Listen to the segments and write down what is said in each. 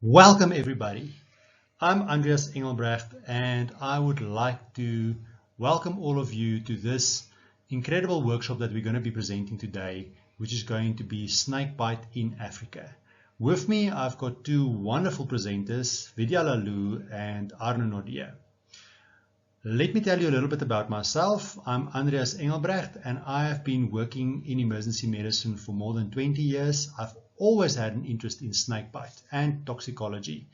Welcome everybody. I'm Andreas Engelbrecht and I would like to welcome all of you to this incredible workshop that we're going to be presenting today, which is going to be snakebite in Africa. With me I've got two wonderful presenters, Vidya Lalloo and Arno Naudé. Let me tell you a little bit about myself. I'm Andreas Engelbrecht and I have been working in emergency medicine for more than 20 years. I've always had an interest in snakebite and toxicology.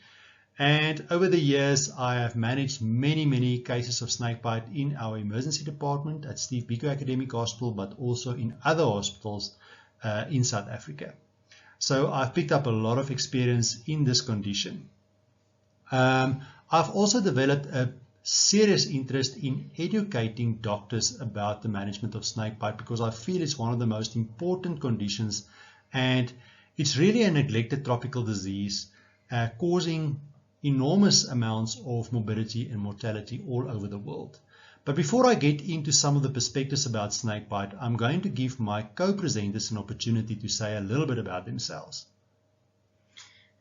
And over the years, I have managed many cases of snakebite in our emergency department at Steve Biko Academic Hospital, but also in other hospitals in South Africa. So I've picked up a lot of experience in this condition. I've also developed a serious interest in educating doctors about the management of snakebite because I feel it's one of the most important conditions, and it's really a neglected tropical disease causing enormous amounts of morbidity and mortality all over the world. But before I get into some of the perspectives about snakebite, I'm going to give my co-presenters an opportunity to say a little bit about themselves.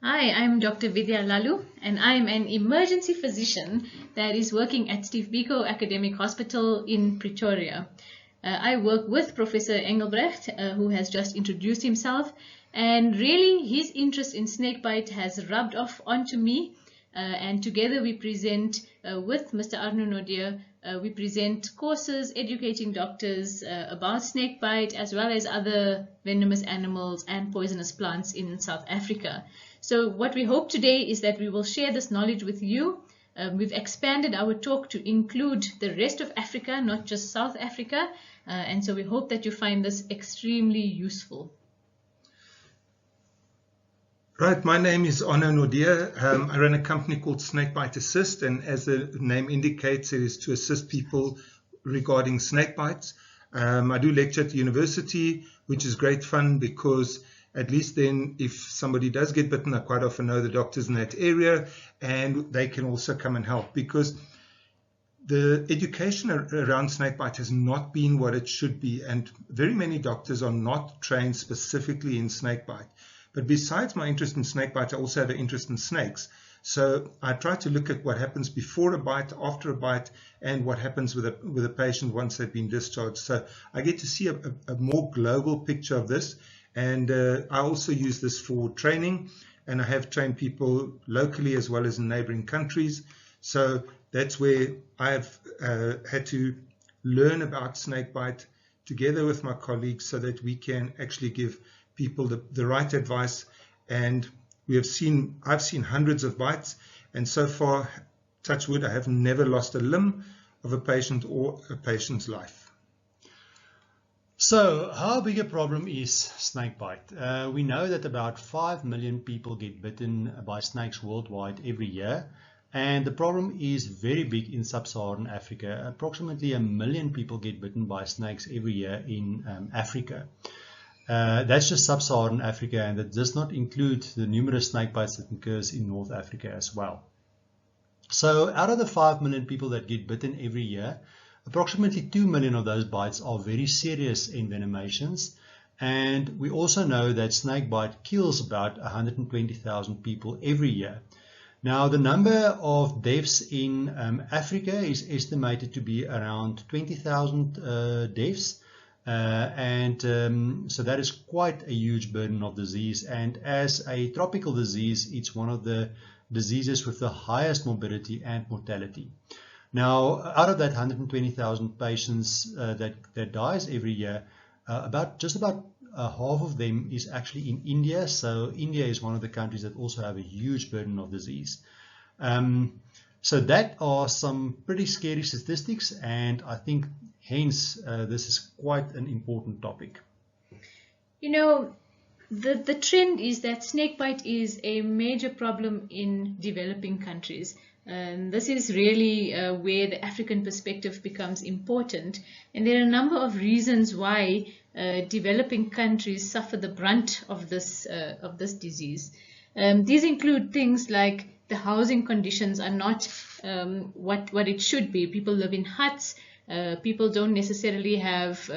Hi, I'm Dr. Vidya Lalloo, and I'm an emergency physician that is working at Steve Biko Academic Hospital in Pretoria. I work with Professor Engelbrecht, who has just introduced himself, and really his interest in snakebite has rubbed off onto me, and together we present with Mr. Arno Naudé, we present courses educating doctors about snakebite as well as other venomous animals and poisonous plants in South Africa. So what we hope today is that we will share this knowledge with you. We've expanded our talk to include the rest of Africa, not just South Africa, and so we hope that you find this extremely useful. Right, my name is Arno Naudé. I run a company called Snakebite Assist, and as the name indicates, it is to assist people regarding snake bites. I do lecture at the university, which is great fun because at least then if somebody does get bitten, I quite often know the doctors in that area and they can also come and help, because the education around snakebite has not been what it should be, and very many doctors are not trained specifically in snakebite. But besides my interest in snakebite, I also have an interest in snakes. So I try to look at what happens before a bite, after a bite, and what happens with a patient once they've been discharged. So I get to see a more global picture of this. And I also use this for training, and I have trained people locally as well as in neighboring countries. So that's where I've had to learn about snakebite together with my colleagues so that we can actually give people the right advice. And I've seen hundreds of bites, and so far, touch wood, I have never lost a limb of a patient or a patient's life. So how big a problem is snakebite? We know that about 5 million people get bitten by snakes worldwide every year, and the problem is very big in sub-Saharan Africa. Approximately 1 million people get bitten by snakes every year in Africa. That's just sub-Saharan Africa, and that does not include the numerous snake bites that occurs in North Africa as well. So out of the 5 million people that get bitten every year, approximately 2 million of those bites are very serious envenomations, and we also know that snakebite kills about 120,000 people every year. Now the number of deaths in Africa is estimated to be around 20,000 deaths. So that is quite a huge burden of disease, and as a tropical disease, it's one of the diseases with the highest morbidity and mortality. Now, out of that 120,000 patients that dies every year, just about half of them is actually in India. So India is one of the countries that also have a huge burden of disease. So that are some pretty scary statistics, and I think hence this is quite an important topic. You know, the trend is that snakebite is a major problem in developing countries. And this is really where the African perspective becomes important. And there are a number of reasons why developing countries suffer the brunt of this disease. These include things like the housing conditions are not what it should be. People live in huts. People don't necessarily have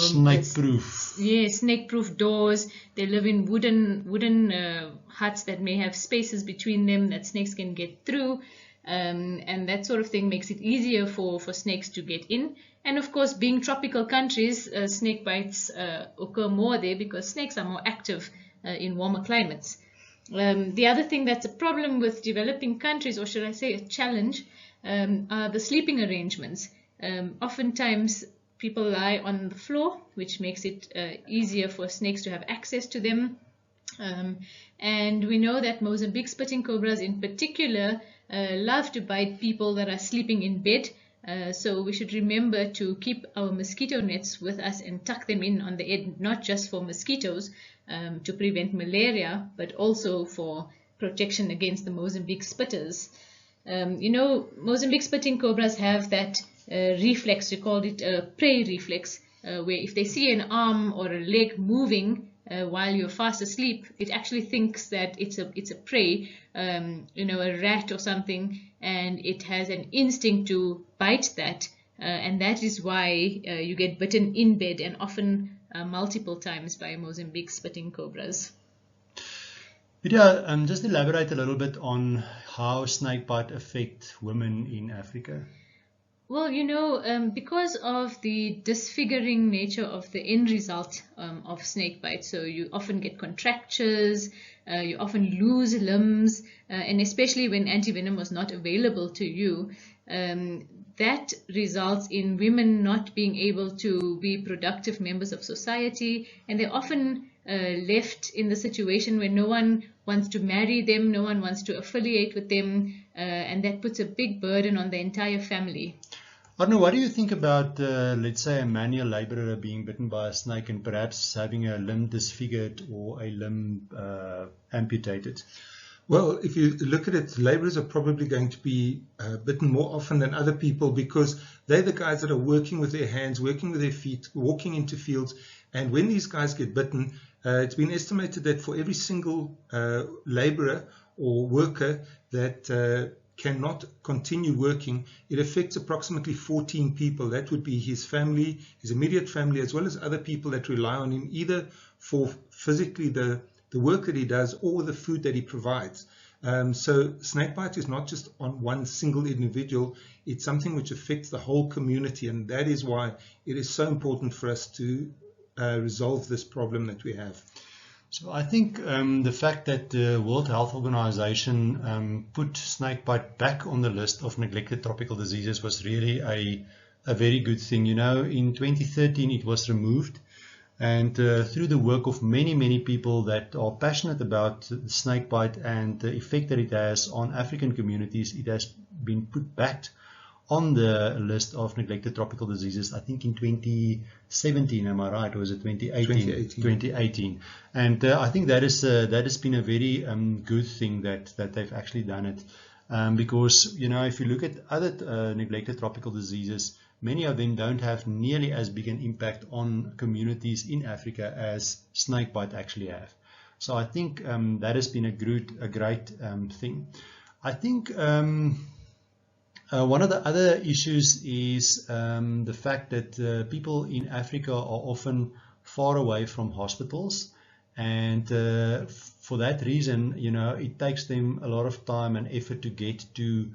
snake-proof. Snake-proof doors. They live in wooden huts that may have spaces between them that snakes can get through, and that sort of thing makes it easier for snakes to get in. And of course, being tropical countries, snake bites occur more there because snakes are more active in warmer climates. The other thing that's a problem with developing countries, or should I say a challenge, are the sleeping arrangements. Oftentimes people lie on the floor, which makes it easier for snakes to have access to them. And we know that Mozambique spitting cobras in particular love to bite people that are sleeping in bed. So we should remember to keep our mosquito nets with us and tuck them in on the end, not just for mosquitoes to prevent malaria, but also for protection against the Mozambique spitters. Mozambique spitting cobras have that reflex, we called it a prey reflex, where if they see an arm or a leg moving while you're fast asleep, it actually thinks that it's a prey, a rat or something, and it has an instinct to bite that, and that is why you get bitten in bed, and often multiple times, by Mozambique spitting cobras. Vidya, just elaborate a little bit on how snakebite affect women in Africa. Well, because of the disfiguring nature of the end result of snakebite, so you often get contractures, you often lose limbs, and especially when antivenom was not available to you, that results in women not being able to be productive members of society, and they're often left in the situation where no one wants to marry them, no one wants to affiliate with them, and that puts a big burden on the entire family. Arno, what do you think about, let's say, a manual laborer being bitten by a snake and perhaps having a limb disfigured or a limb amputated? Well, if you look at it, laborers are probably going to be bitten more often than other people because they're the guys that are working with their hands, working with their feet, walking into fields. And when these guys get bitten, it's been estimated that for every single laborer or worker that cannot continue working, it affects approximately 14 people. That would be his family, his immediate family, as well as other people that rely on him, either for physically the work that he does or the food that he provides. So snakebite is not just on one single individual, it's something which affects the whole community, and that is why it is so important for us to resolve this problem that we have. So I think the fact that the World Health Organization put snakebite back on the list of neglected tropical diseases was really a very good thing. In 2013 it was removed, and through the work of many people that are passionate about snakebite and the effect that it has on African communities, it has been put back on the list of neglected tropical diseases, I think in 2017, am I right, or was it 2018? 2018. And I think that has been a very good thing that they've actually done it, because if you look at other neglected tropical diseases, many of them don't have nearly as big an impact on communities in Africa as snakebite actually have. So I think that has been a great thing. I think one of the other issues is the fact that people in Africa are often far away from hospitals, and for that reason, it takes them a lot of time and effort to get to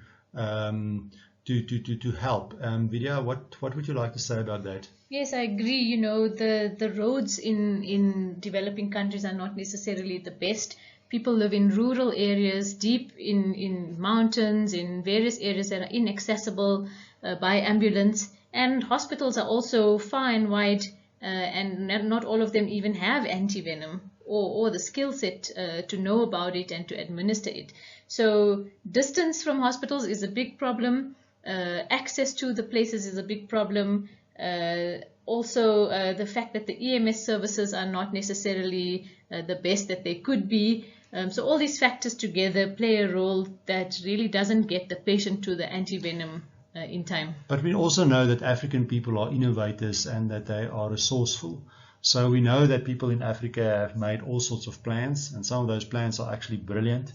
help. Vidya, what would you like to say about that? Yes, I agree. The roads in developing countries are not necessarily the best. People live in rural areas, deep in mountains, in various areas that are inaccessible by ambulance. And hospitals are also far and wide, and not all of them even have antivenom or the skill set to know about it and to administer it. So distance from hospitals is a big problem. Access to the places is a big problem. Also, the fact that the EMS services are not necessarily the best that they could be. So all these factors together play a role that really doesn't get the patient to the antivenom in time. But we also know that African people are innovators and that they are resourceful. So we know that people in Africa have made all sorts of plans, and some of those plans are actually brilliant.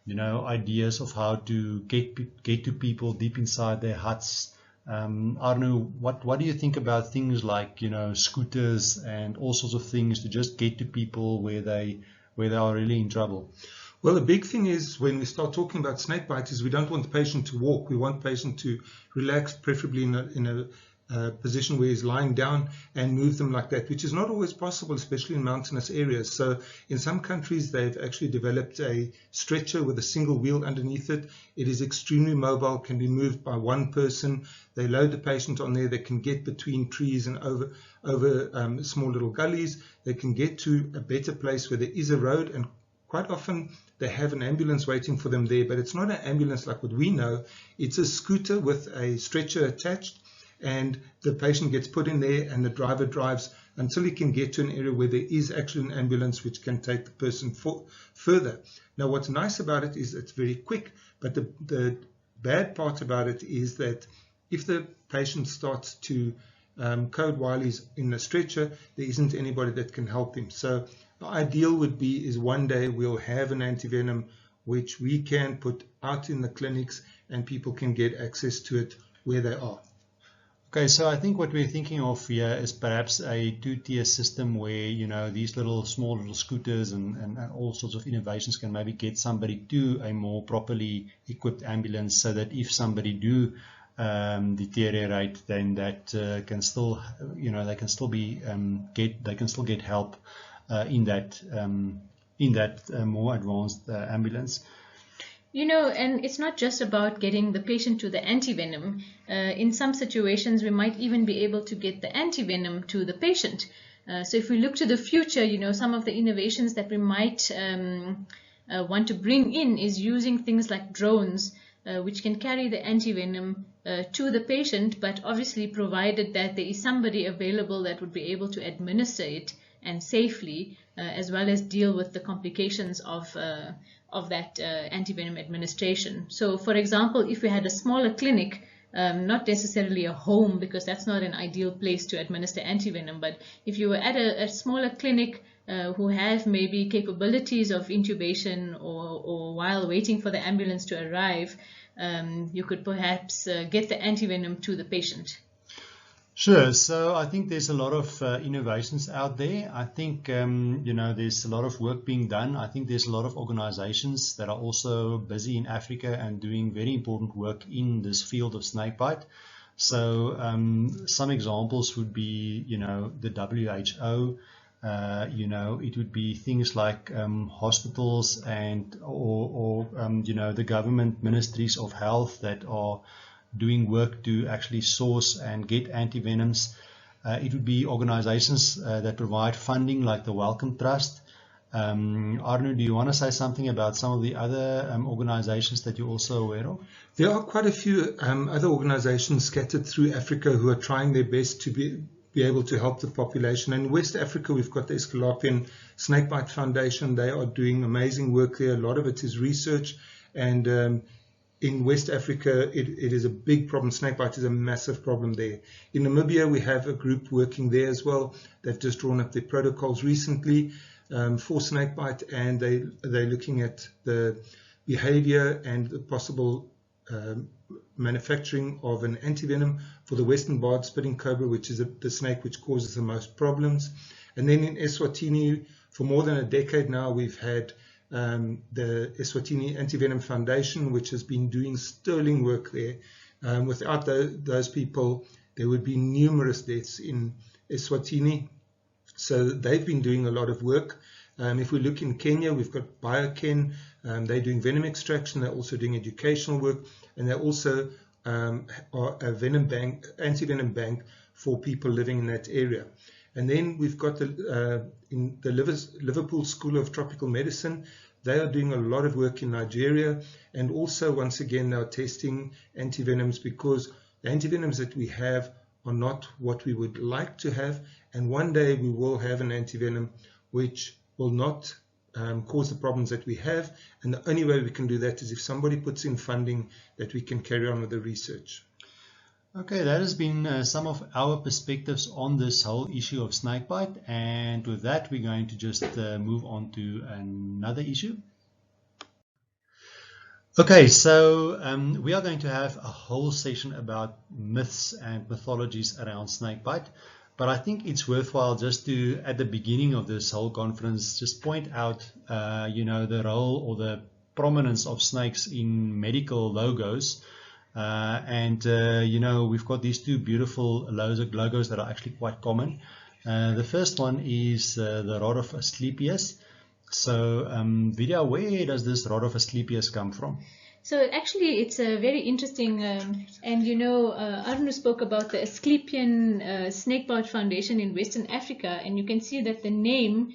Ideas of how to get to people deep inside their huts, Arno, what do you think about things like, scooters and all sorts of things to just get to people where they are really in trouble? Well, the big thing is when we start talking about snakebite is we don't want the patient to walk. We want the patient to relax, preferably in a position where he's lying down, and move them like that, which is not always possible, especially in mountainous areas. So in some countries, they've actually developed a stretcher with a single wheel underneath it. It is extremely mobile, can be moved by one person. They load the patient on there. They can get between trees and over small little gullies. They can get to a better place where there is a road, and quite often they have an ambulance waiting for them there, but it's not an ambulance like what we know. It's a scooter with a stretcher attached, and the patient gets put in there and the driver drives until he can get to an area where there is actually an ambulance which can take the person further. Now, what's nice about it is it's very quick, but the bad part about it is that if the patient starts to code while he's in the stretcher, there isn't anybody that can help him. So the ideal would be is one day we'll have an antivenom which we can put out in the clinics and people can get access to it where they are. Okay, so I think what we're thinking of here is perhaps a two-tier system where, these small little scooters and all sorts of innovations can maybe get somebody to a more properly equipped ambulance, so that if somebody do deteriorate, then that can still, they can still get help in that more advanced ambulance. And it's not just about getting the patient to the antivenom. In some situations, we might even be able to get the antivenom to the patient. So if we look to the future, some of the innovations that we might want to bring in is using things like drones, which can carry the antivenom to the patient, but obviously provided that there is somebody available that would be able to administer it and safely, as well as deal with the complications of that antivenom administration. So, for example, if we had a smaller clinic, not necessarily a home, because that's not an ideal place to administer antivenom, but if you were at a smaller clinic who have maybe capabilities of intubation or while waiting for the ambulance to arrive, you could perhaps get the antivenom to the patient. Sure. So I think there's a lot of innovations out there. I think, there's a lot of work being done. I think there's a lot of organizations that are also busy in Africa and doing very important work in this field of snakebite. So some examples would be, the WHO, it would be things like hospitals or the government ministries of health that are doing work to actually source and get antivenoms. It would be organizations that provide funding, like the Wellcome Trust. Arno, do you want to say something about some of the other organizations that you're also aware of? There are quite a few other organizations scattered through Africa who are trying their best to be able to help the population. In West Africa, we've got the Escalapian Snakebite Foundation. They are doing amazing work there. A lot of it is research, and in West Africa, it is a big problem. Snakebite is a massive problem there. In Namibia, we have a group working there as well. They've just drawn up their protocols recently for snakebite, and they're looking at the behavior and the possible manufacturing of an antivenom for the western barred spitting cobra, which is the snake which causes the most problems. And then in Eswatini, for more than a decade now, we've had the Eswatini Antivenom Foundation, which has been doing sterling work there. Without those people, there would be numerous deaths in Eswatini. So they've been doing a lot of work. If we look in Kenya, we've got BioKen. They're doing venom extraction. They're also doing educational work, and they also are a venom bank, antivenom bank for people living in that area. And then we've got in the Liverpool School of Tropical Medicine. They are doing a lot of work in Nigeria, and also once again they're testing antivenoms, because the antivenoms that we have are not what we would like to have, and one day we will have an antivenom which will not cause the problems that we have, and the only way we can do that is if somebody puts in funding that we can carry on with the research. Okay, that has been some of our perspectives on this whole issue of snakebite, and with that we're going to just move on to another issue. Okay, so we are going to have a whole session about myths and mythologies around snakebite, but I think it's worthwhile just to, at the beginning of this whole conference, just point out, the role or the prominence of snakes in medical logos. We've got these two beautiful logos that are actually quite common. The first one is the rod of Asclepius. So, Vidya, where does this rod of Asclepius come from? So actually it's a very interesting, Arno spoke about the Asclepian Snakebite Foundation in Western Africa, and you can see that the name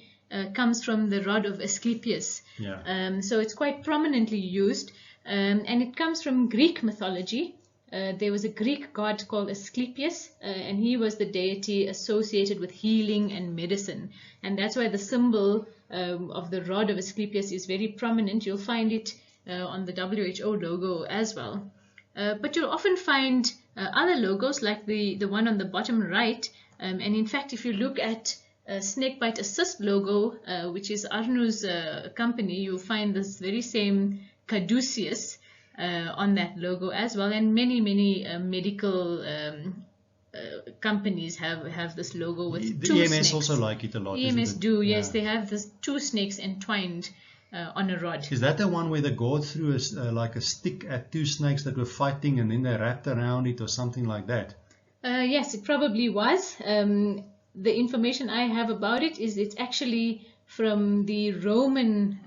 comes from the rod of Asclepius. Yeah. So it's quite prominently used, and it comes from Greek mythology. There was a Greek god called Asclepius, and he was the deity associated with healing and medicine, and that's why the symbol of the rod of Asclepius is very prominent. You'll find it on the WHO logo as well. But you'll often find other logos like the one on the bottom right. And in fact, if you look at Snakebite Assist logo, which is Arno's company, you'll find this very same caduceus on that logo as well. And many medical companies have this logo with two EMS snakes. also like it a lot. EMS do, yes. Yeah. They have this two snakes entwined on a rod. Is that the one where the god threw like a stick at two snakes that were fighting and then they wrapped around it or something like that? Yes, it probably was. The information I have about it is it's actually from the Roman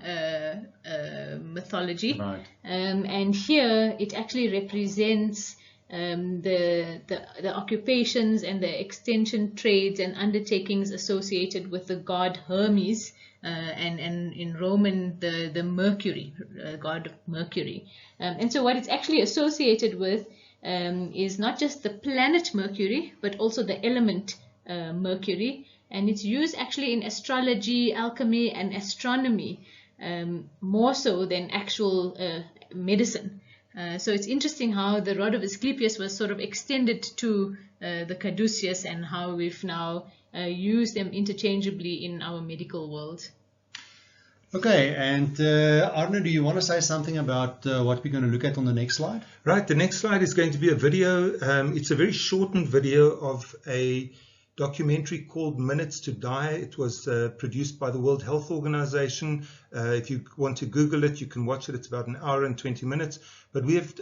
mythology. Right. And here it actually represents the occupations and the extension trades and undertakings associated with the god Hermes, and in Roman the Mercury, god of Mercury. And so what it's actually associated with is not just the planet Mercury, but also the element Mercury, and it's used actually in astrology, alchemy, and astronomy, more so than actual medicine. So it's interesting how the rod of Asclepius was sort of extended to the caduceus, and how we've now used them interchangeably in our medical world. Okay, and Arno, do you want to say something about what we're going to look at on the next slide? Right, the next slide is going to be a video. It's a very shortened video of a documentary called Minutes to Die. It was produced by the World Health Organization. If you want to Google it, you can watch it. It's about an hour and 20 minutes. But we have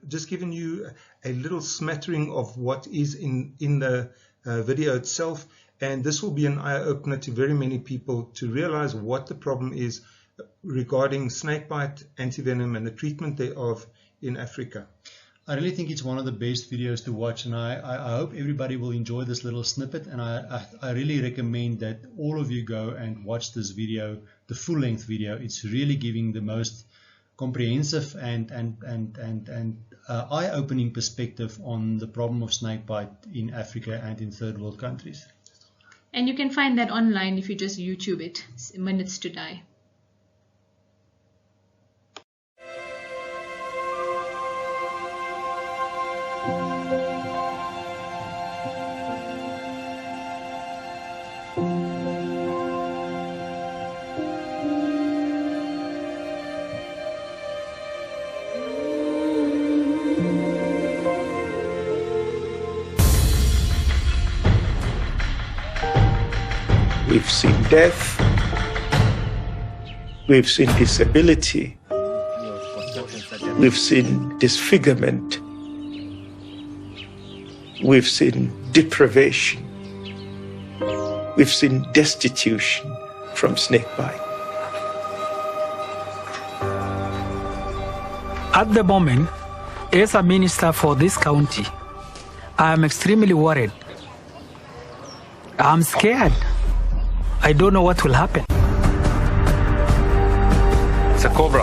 just given you a little smattering of what is in the video itself. And this will be an eye-opener to very many people to realize what the problem is regarding snakebite, antivenom, and the treatment thereof in Africa. I really think it's one of the best videos to watch, and I hope everybody will enjoy this little snippet, and I really recommend that all of you go and watch this video, the full-length video. It's really giving the most comprehensive and eye-opening perspective on the problem of snakebite in Africa and in third world countries. And you can find that online if you just YouTube it, Minutes to Die. We've seen death, we've seen disability, we've seen disfigurement, we've seen deprivation, we've seen destitution from snakebite. At the moment, as a minister for this county, I am extremely worried. I'm scared. I don't know what will happen. It's a cobra.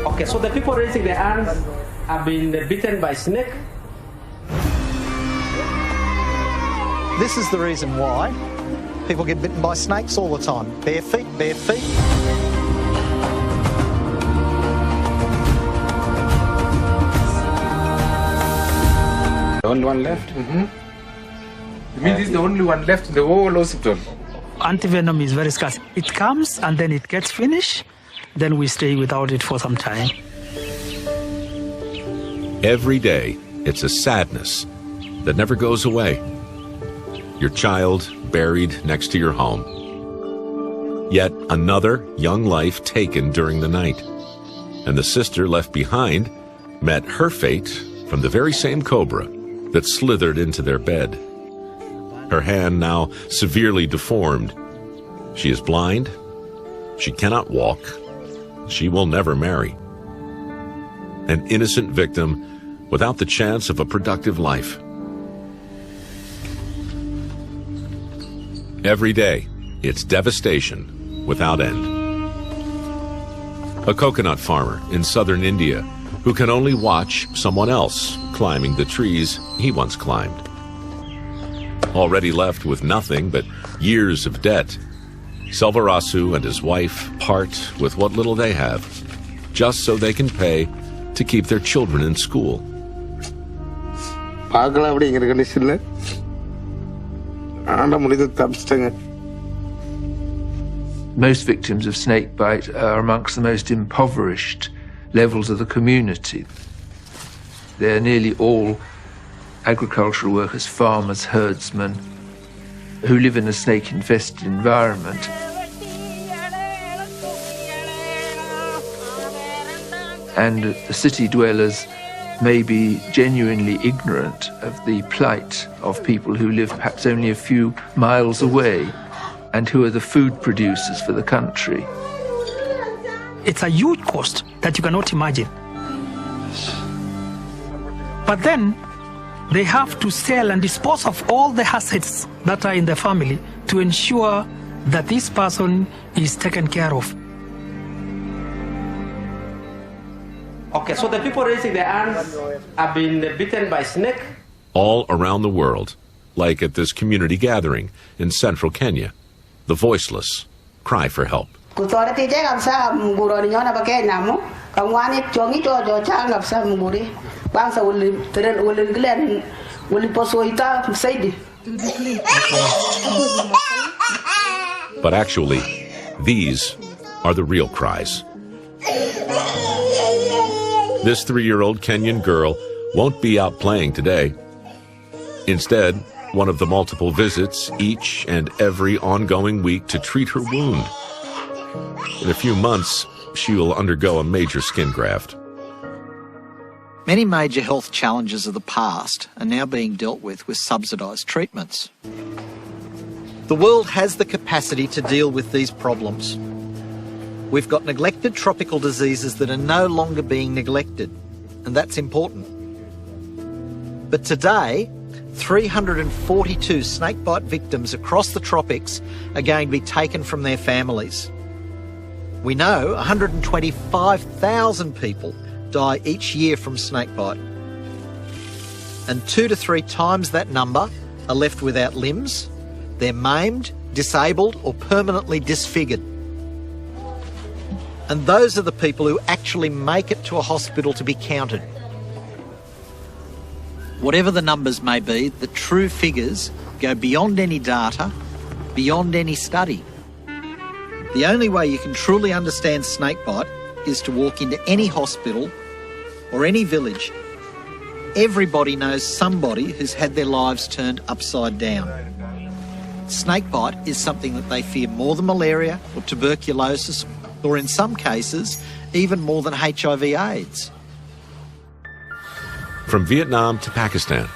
Okay, so the people raising their hands have been bitten by snake. This is the reason why people get bitten by snakes all the time. Bare feet, bare feet. The only one left? Mm-hmm. You mean this is the only one left in the whole hospital? Antivenom is very scarce. It comes and then it gets finished. then we stay without it for some time. Every day, it's a sadness that never goes away. Your child buried next to your home. Yet another young life taken during the night. And the sister left behind met her fate from the very same cobra that slithered into their bed. Her hand now severely deformed. She is blind. She cannot walk. She will never marry. An innocent victim without the chance of a productive life. Every day, it's devastation without end. A coconut farmer in southern India who can only watch someone else climbing the trees he once climbed. Already left with nothing but years of debt, Selvarasu and his wife part with what little they have, just so they can pay to keep their children in school. Most victims of snakebite are amongst the most impoverished levels of the community. They're nearly all agricultural workers, farmers, herdsmen, who live in a snake-infested environment. And the city dwellers may be genuinely ignorant of the plight of people who live perhaps only a few miles away and who are the food producers for the country. It's a huge cost that you cannot imagine. But then they have to sell and dispose of all the assets that are in the family to ensure that this person is taken care of. Okay, so the people raising their hands have been bitten by snake. All around the world, like at this community gathering in central Kenya, the voiceless cry for help. But actually, these are the real cries. This 3-year-old Kenyan girl won't be out playing today. Instead, one of the multiple visits each and every ongoing week to treat her wound. In a few months, she will undergo a major skin graft. Many major health challenges of the past are now being dealt with subsidised treatments. The world has the capacity to deal with these problems. We've got neglected tropical diseases that are no longer being neglected, and that's important. But today, 342 snakebite victims across the tropics are going to be taken from their families. We know 125,000 people die each year from snakebite, and 2 to 3 times that number are left without limbs. They're maimed, disabled, or permanently disfigured. And those are the people who actually make it to a hospital to be counted. Whatever the numbers may be, the true figures go beyond any data, beyond any study. The only way you can truly understand snakebite is to walk into any hospital or any village. Everybody knows somebody who's had their lives turned upside down. Snakebite is something that they fear more than malaria or tuberculosis, or in some cases, even more than HIV/AIDS. From Vietnam to Pakistan,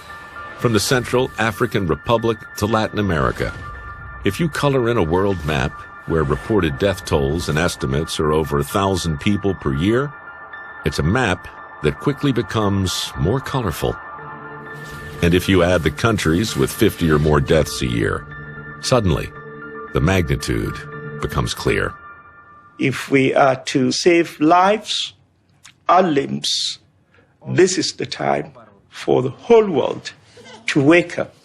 from the Central African Republic to Latin America, if you color in a world map where reported death tolls and estimates are over 1,000 people per year, it's a map that quickly becomes more colorful. And if you add the countries with 50 or more deaths a year, suddenly the magnitude becomes clear. If we are to save lives or limbs, this is the time for the whole world to wake up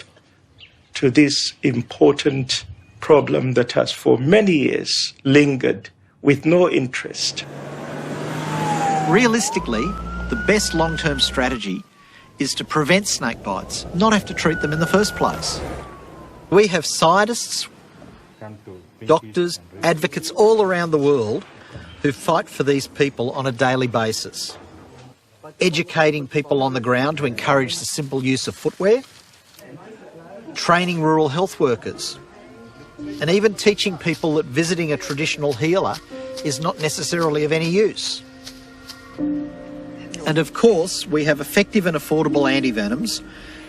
to this important problem that has for many years lingered with no interest. Realistically, the best long-term strategy is to prevent snake bites, not have to treat them in the first place. We have scientists, doctors, advocates all around the world who fight for these people on a daily basis. Educating people on the ground to encourage the simple use of footwear, training rural health workers, and even teaching people that visiting a traditional healer is not necessarily of any use. And of course, we have effective and affordable antivenoms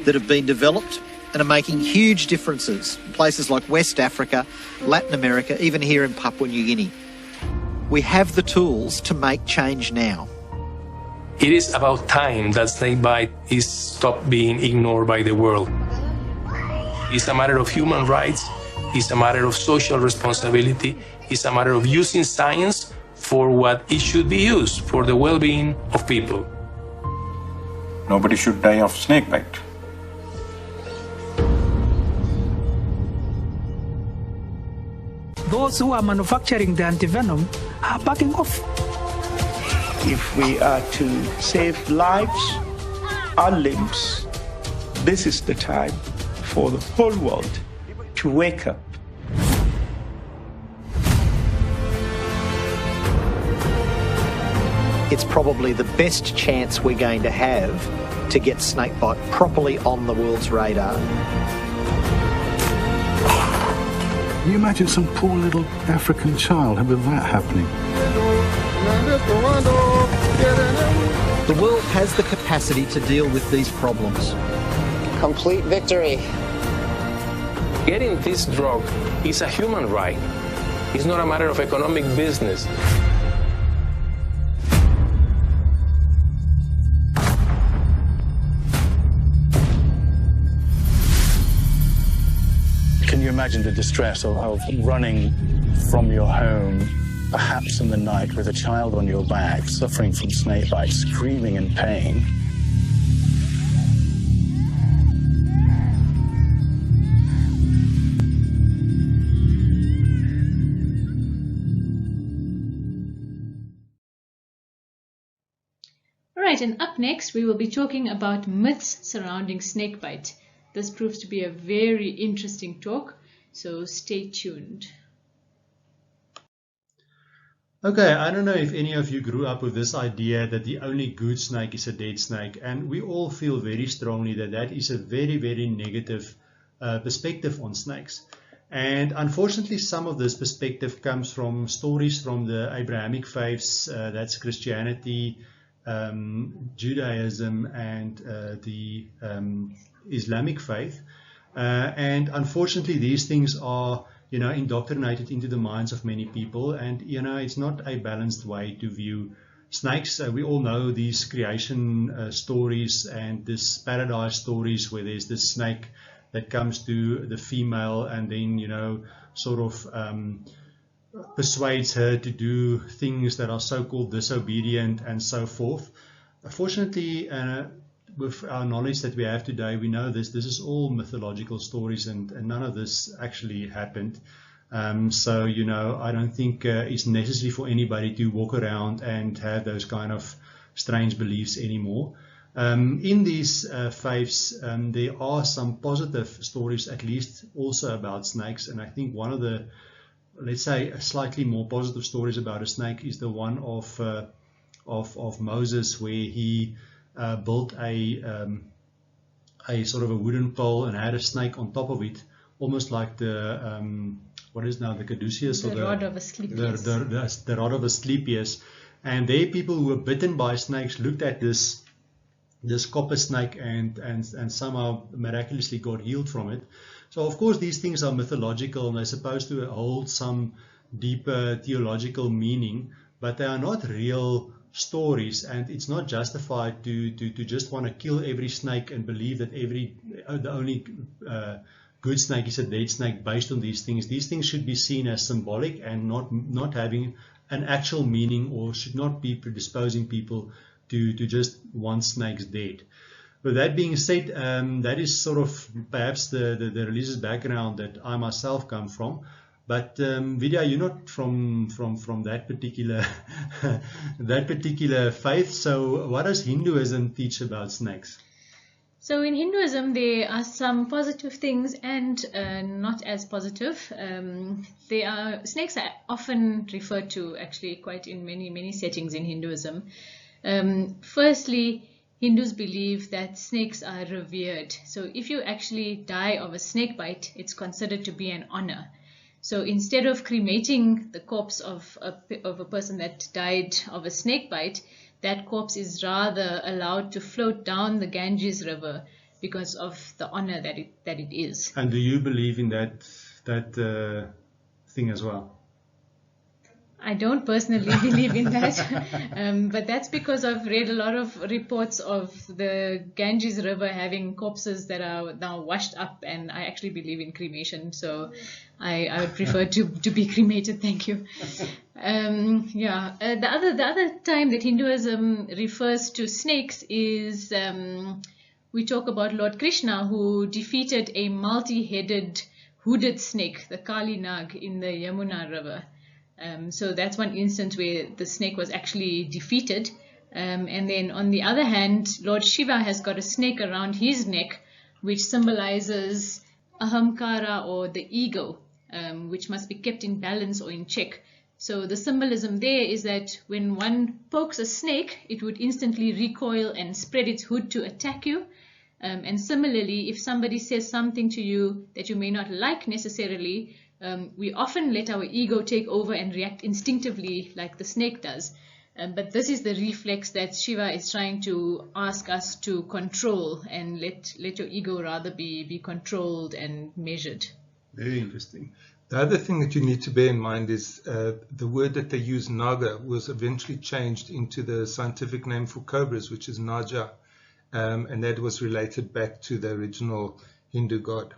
that have been developed and are making huge differences in places like West Africa, Latin America, even here in Papua New Guinea. We have the tools to make change now. It is about time that snakebite is stopped being ignored by the world. It's a matter of human rights, it's a matter of social responsibility, it's a matter of using science for what it should be used, for the well-being of people. Nobody should die of snakebite. Those who are manufacturing the antivenom are backing off. If we are to save lives, our limbs, this is the time for the whole world to wake up. It's probably the best chance we're going to have to get snakebite properly on the world's radar. Can you imagine some poor little African child with that happening? The world has the capacity to deal with these problems. Complete victory. Getting this drug is a human right. It's not a matter of economic business. Can you imagine the distress of running from your home, perhaps in the night, with a child on your back, suffering from snakebite, screaming in pain? Alright, and up next we will be talking about myths surrounding snakebite. This proves to be a very interesting talk, so stay tuned. Okay, I don't know if any of you grew up with this idea that the only good snake is a dead snake, and we all feel very strongly that that is a very, very negative perspective on snakes. And unfortunately, some of this perspective comes from stories from the Abrahamic faiths, that's Christianity, Judaism, and the Islamic faith. And unfortunately, these things are indoctrinated into the minds of many people, and it's not a balanced way to view snakes. We all know these creation stories and this paradise stories where there's this snake that comes to the female and then sort of persuades her to do things that are so-called disobedient and so forth. Fortunately, with our knowledge that we have today, we know this is all mythological stories, and none of this actually happened. So I don't think it's necessary for anybody to walk around and have those kind of strange beliefs anymore. In these faiths, there are some positive stories, at least also about snakes, and I think one of the, let's say, slightly more positive stories about a snake is the one of Moses, where he built a sort of a wooden pole and had a snake on top of it, almost like the what is now the caduceus, or the rod of Asclepius. The rod of Asclepius. And there, people who were bitten by snakes looked at this copper snake and somehow miraculously got healed from it. So of course these things are mythological and they're supposed to hold some deeper theological meaning, but they are not real stories, and it's not justified to just want to kill every snake and believe that the only good snake is a dead snake based on these things. These things should be seen as symbolic and not having an actual meaning, or should not be predisposing people to just want snakes dead. With that being said, that is sort of perhaps the religious background that I myself come from. But Vidya, you're not from that particular faith. So what does Hinduism teach about snakes? So in Hinduism, there are some positive things and not as positive. Snakes are often referred to actually quite in many settings in Hinduism. Firstly, Hindus believe that snakes are revered. So if you actually die of a snake bite, it's considered to be an honor. So instead of cremating the corpse of a person that died of a snake bite, that corpse is rather allowed to float down the Ganges River because of the honor that it is. And do you believe in that thing as well? I don't personally believe in that, but that's because I've read a lot of reports of the Ganges River having corpses that are now washed up, and I actually believe in cremation, so I would prefer to be cremated. Thank you. The other time that Hinduism refers to snakes is we talk about Lord Krishna, who defeated a multi-headed hooded snake, the Kali Nag, in the Yamuna River. So that's one instance where the snake was actually defeated. And then on the other hand, Lord Shiva has got a snake around his neck, which symbolizes ahamkara, or the ego, which must be kept in balance or in check. So the symbolism there is that when one pokes a snake, it would instantly recoil and spread its hood to attack you. And similarly, if somebody says something to you that you may not like necessarily, we often let our ego take over and react instinctively like the snake does. But this is the reflex that Shiva is trying to ask us to control, and let your ego rather be controlled and measured. Very interesting. The other thing that you need to bear in mind is the word that they use, naga, was eventually changed into the scientific name for cobras, which is naja, and that was related back to the original Hindu god.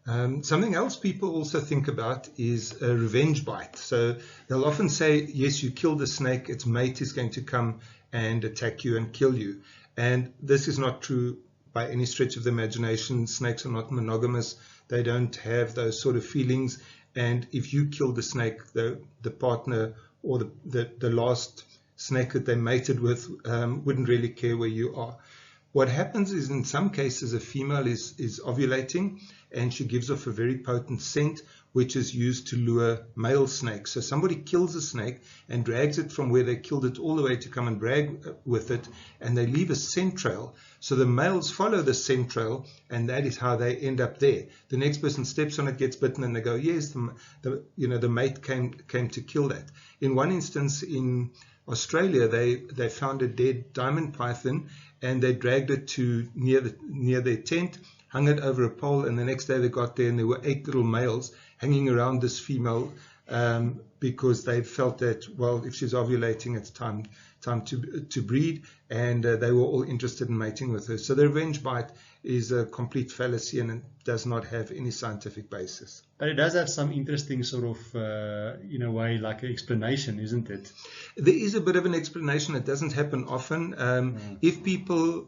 Something else people also think about is a revenge bite. So they'll often say, yes, you killed a snake, its mate is going to come and attack you and kill you. And this is not true by any stretch of the imagination. Snakes are not monogamous. They don't have those sort of feelings. And if you kill the snake, the partner or the last snake that they mated with wouldn't really care where you are. What happens is, in some cases, a female is ovulating, and she gives off a very potent scent, which is used to lure male snakes. So somebody kills a snake and drags it from where they killed it all the way to come and brag with it, and they leave a scent trail. So the males follow the scent trail, and that is how they end up there. The next person steps on it, gets bitten, and they go, yes, the mate came to kill that. In one instance in Australia, they found a dead diamond python, and they dragged it to near their tent, hung it over a pole, and the next day they got there and there were 8 little males hanging around this female because they felt that, well, if she's ovulating, it's time to breed, and they were all interested in mating with her. So the revenge bite is a complete fallacy, and it does not have any scientific basis. But it does have some interesting sort of, in a way, like an explanation, isn't it? There is a bit of an explanation. It doesn't happen often. If people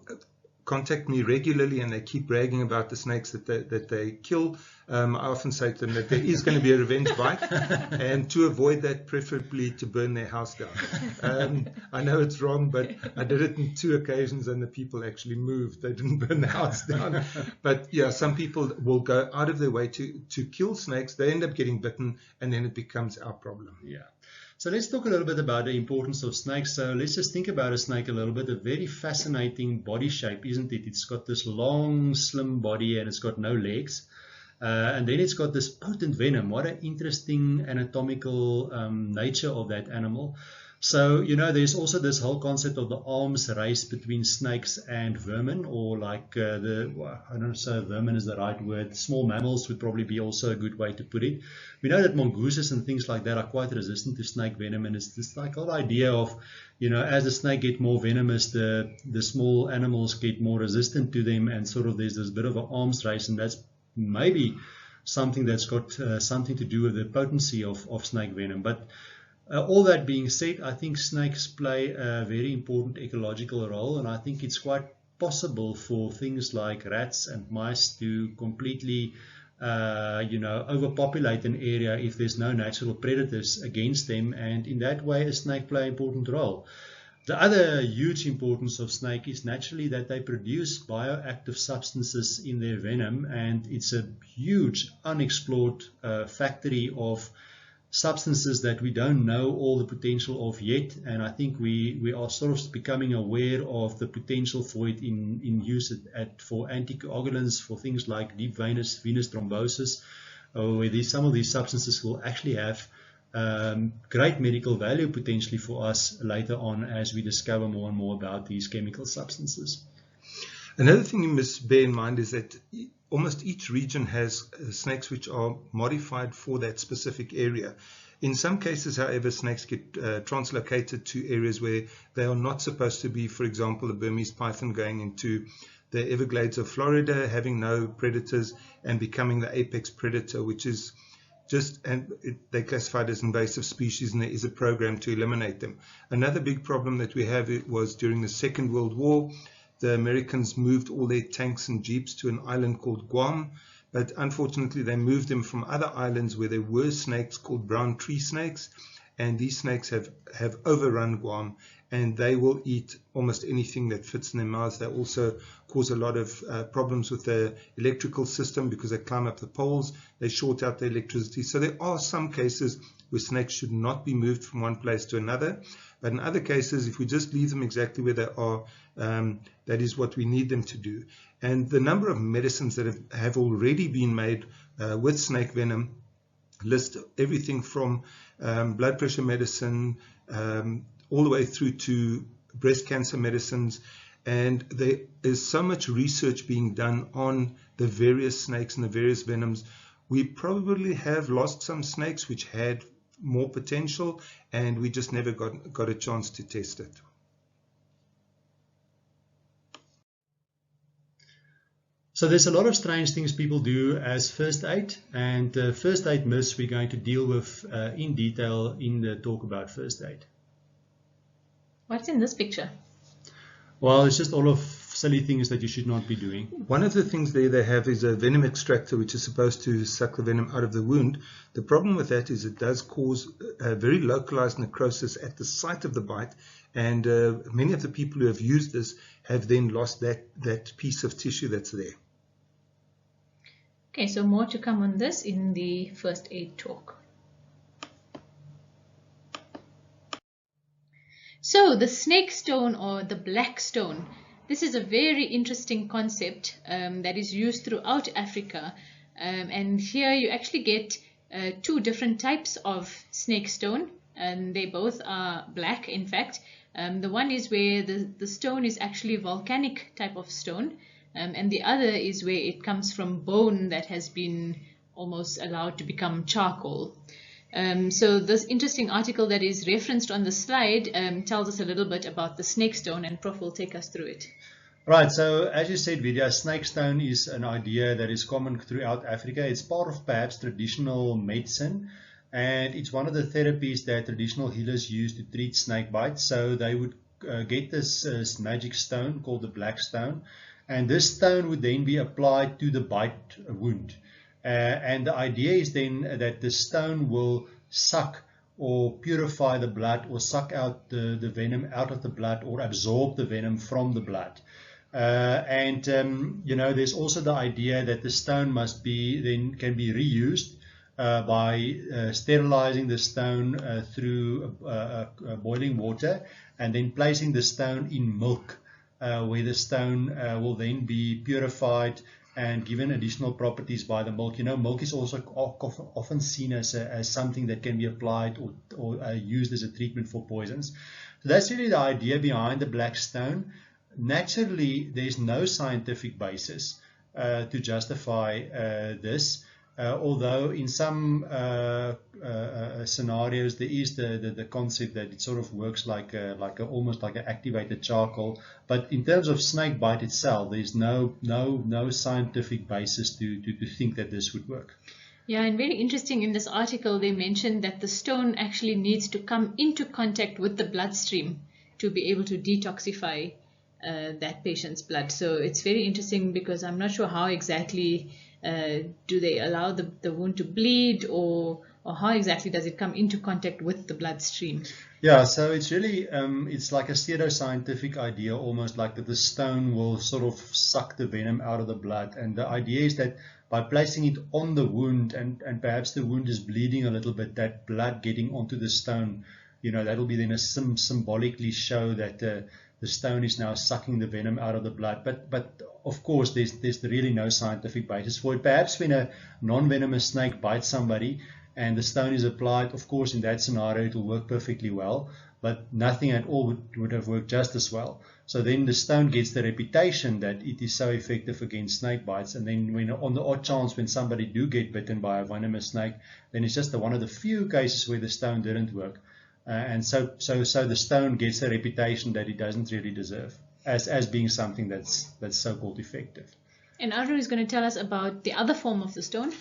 contact me regularly and they keep bragging about the snakes that they kill, I often say to them that there is going to be a revenge bite, and to avoid that, preferably to burn their house down. I know it's wrong, but I did it in 2 occasions and the people actually moved. They didn't burn the house down. But yeah, some people will go out of their way to kill snakes. They end up getting bitten, and then it becomes our problem. Yeah. So let's talk a little bit about the importance of snakes. So let's just think about a snake a little bit. A very fascinating body shape, isn't it? It's got this long, slim body, and it's got no legs. And then it's got this potent venom. What an interesting anatomical nature of that animal. So, there's also this whole concept of the arms race between snakes and vermin, or like I don't know if vermin is the right word. Small mammals would probably be also a good way to put it. We know that mongooses and things like that are quite resistant to snake venom, and it's this like whole idea of, as the snake get more venomous, the small animals get more resistant to them, and sort of there's this bit of an arms race, and that's maybe something that's got something to do with the potency of snake venom. But all that being said, I think snakes play a very important ecological role, and I think it's quite possible for things like rats and mice to completely overpopulate an area if there's no natural predators against them, and in that way a snake play an important role. The other huge importance of snake is naturally that they produce bioactive substances in their venom, and it's a huge unexplored factory of substances that we don't know all the potential of yet, and I think we are sort of becoming aware of the potential for it in use for anticoagulants, for things like deep venous thrombosis, where some of these substances will actually have great medical value potentially for us later on as we discover more and more about these chemical substances. Another thing you must bear in mind is that almost each region has snakes which are modified for that specific area. In some cases, however, snakes get translocated to areas where they are not supposed to be. For example, the Burmese python going into the Everglades of Florida, having no predators and becoming the apex predator, which is they're classified as invasive species, and there is a program to eliminate them. Another big problem that we have was during the Second World War. The Americans moved all their tanks and jeeps to an island called Guam, but unfortunately they moved them from other islands where there were snakes called brown tree snakes, and these snakes have overrun Guam, and they will eat almost anything that fits in their mouths. They also cause a lot of problems with the electrical system because they climb up the poles, they short out the electricity. So there are some cases where snakes should not be moved from one place to another, but in other cases, if we just leave them exactly where they are, that is what we need them to do. And the number of medicines that have already been made with snake venom list everything from blood pressure medicine all the way through to breast cancer medicines, and there is so much research being done on the various snakes and the various venoms. We probably have lost some snakes which had more potential, and we just never got a chance to test it. So there's a lot of strange things people do as first aid, and first aid myths we're going to deal with in detail in the talk about first aid. What's in this picture? Well, it's just all of silly things that you should not be doing. One of the things there they have is a venom extractor which is supposed to suck the venom out of the wound. The problem with that is it does cause a very localized necrosis at the site of the bite, and many of the people who have used this have then lost that piece of tissue that's there. Okay, so more to come on this in the first aid talk. So the snake stone or the black stone, this is a very interesting concept that is used throughout Africa, and here you actually get two different types of snake stone, and they both are black in fact. The one is where the stone is actually volcanic type of stone, and the other is where it comes from bone that has been almost allowed to become charcoal. So this interesting article that is referenced on the slide tells us a little bit about the snake stone, and Prof will take us through it. Right, so as you said, Vidya, snake stone is an idea that is common throughout Africa. It's part of perhaps traditional medicine, and it's one of the therapies that traditional healers use to treat snake bites. So they would get this magic stone called the black stone, and this stone would then be applied to the bite wound. And the idea is then that the stone will suck or purify the blood, or suck out the venom out of the blood, or absorb the venom from the blood. You know, there's also the idea that the stone can be reused by sterilizing the stone through boiling water, and then placing the stone in milk, where the stone will then be purified and given additional properties by the milk. You know, milk is also often seen as something that can be applied or used as a treatment for poisons. So that's really the idea behind the black stone. Naturally, there's no scientific basis to justify this, although in some scenarios there is the concept that it sort of works almost like an activated charcoal. But in terms of snake bite itself, there's no scientific basis to think that this would work. Yeah, and very interesting, in this article they mentioned that the stone actually needs to come into contact with the bloodstream to be able to detoxify that patient's blood. So it's very interesting because I'm not sure how exactly do they allow the wound to bleed, or how exactly does it come into contact with the bloodstream? Yeah, so it's really, it's like a pseudoscientific idea, almost like that the stone will sort of suck the venom out of the blood. And the idea is that by placing it on the wound, and perhaps the wound is bleeding a little bit, that blood getting onto the stone, that'll be then symbolically show that the stone is now sucking the venom out of the blood. But of course, there's really no scientific basis for it. Perhaps when a non-venomous snake bites somebody, and the stone is applied, of course, in that scenario, it will work perfectly well, but nothing at all would have worked just as well. So then the stone gets the reputation that it is so effective against snake bites. And then when on the odd chance when somebody do get bitten by a venomous snake, then it's just one of the few cases where the stone didn't work. And so the stone gets a reputation that it doesn't really deserve as being something that's so-called effective. And Arno is going to tell us about the other form of the stone.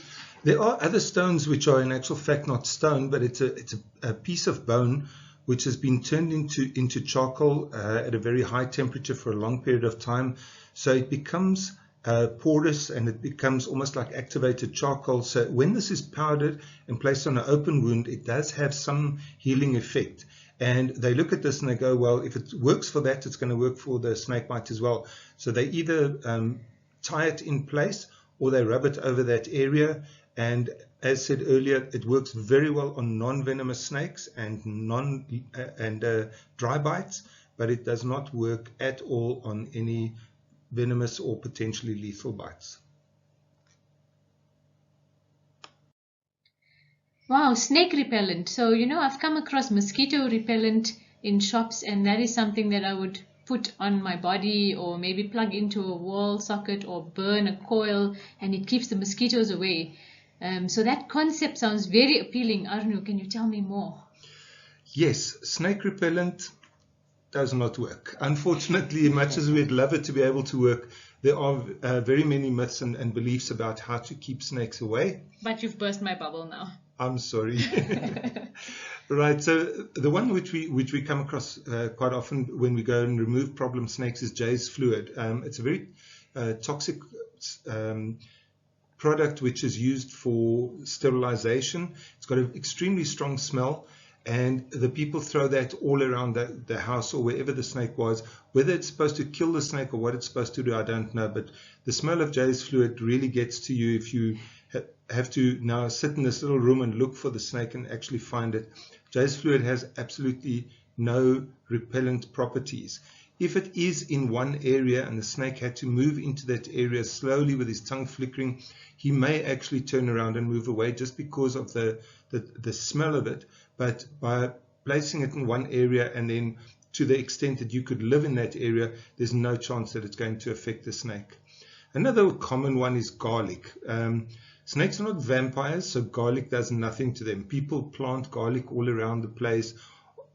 There are other stones which are in actual fact not stone, but it's a piece of bone which has been turned into charcoal at a very high temperature for a long period of time. So it becomes porous, and it becomes almost like activated charcoal. So when this is powdered and placed on an open wound, it does have some healing effect. And they look at this and they go, well, if it works for that, it's going to work for the snake bite as well. So they either tie it in place or they rub it over that area. And as said earlier, it works very well on non-venomous snakes and dry bites, but it does not work at all on any venomous or potentially lethal bites. Wow, snake repellent. So, I've come across mosquito repellent in shops, and that is something that I would put on my body, or maybe plug into a wall socket or burn a coil, and it keeps the mosquitoes away. So that concept sounds very appealing. Arno, can you tell me more? Yes, snake repellent does not work. Unfortunately, much as we'd love it to be able to work, there are very many myths and beliefs about how to keep snakes away. But you've burst my bubble now. I'm sorry. Right, so the one which we come across quite often when we go and remove problem snakes is Jay's fluid. It's a very toxic product which is used for sterilization. It's got an extremely strong smell, and the people throw that all around the house or wherever the snake was. Whether it's supposed to kill the snake or what it's supposed to do, I don't know, but the smell of Jay's fluid really gets to you if you have to now sit in this little room and look for the snake and actually find it. Jay's fluid has absolutely no repellent properties. If it is in one area and the snake had to move into that area slowly with his tongue flickering, he may actually turn around and move away just because of the smell of it. But by placing it in one area, and then to the extent that you could live in that area, there's no chance that it's going to affect the snake. Another common one is garlic. Snakes are not vampires, so garlic does nothing to them. People plant garlic all around the place,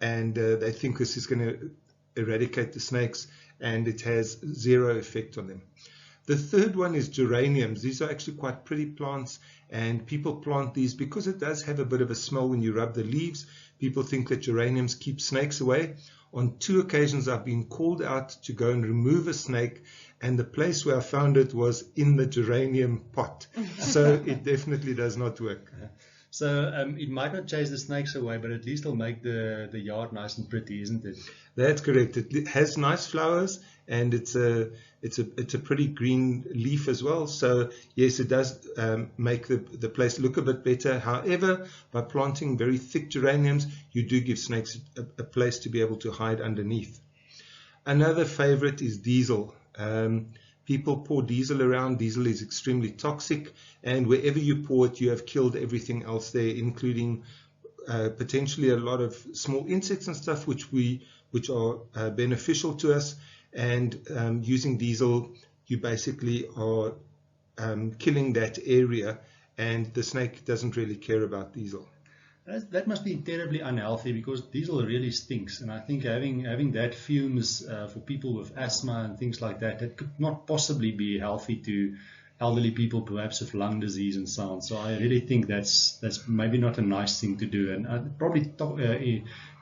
and they think this is going to eradicate the snakes, and it has zero effect on them. The third one is geraniums. These are actually quite pretty plants, and people plant these because it does have a bit of a smell when you rub the leaves. People think that geraniums keep snakes away. On 2 occasions I've been called out to go and remove a snake, and the place where I found it was in the geranium pot. So it definitely does not work. So it might not chase the snakes away, but at least it'll make the yard nice and pretty, isn't it? That's correct. It has nice flowers, and it's a pretty green leaf as well. So yes, it does make the place look a bit better. However, by planting very thick geraniums, you do give snakes a place to be able to hide underneath. Another favorite is diesel. People pour diesel around. Diesel is extremely toxic, and wherever you pour it, you have killed everything else there, including potentially a lot of small insects and stuff which are beneficial to us. And using diesel, you basically are killing that area, and the snake doesn't really care about diesel. That must be terribly unhealthy, because diesel really stinks, and I think having that fumes for people with asthma and things like that, that could not possibly be healthy to elderly people, perhaps with lung disease and so on. So I really think that's maybe not a nice thing to do, and probably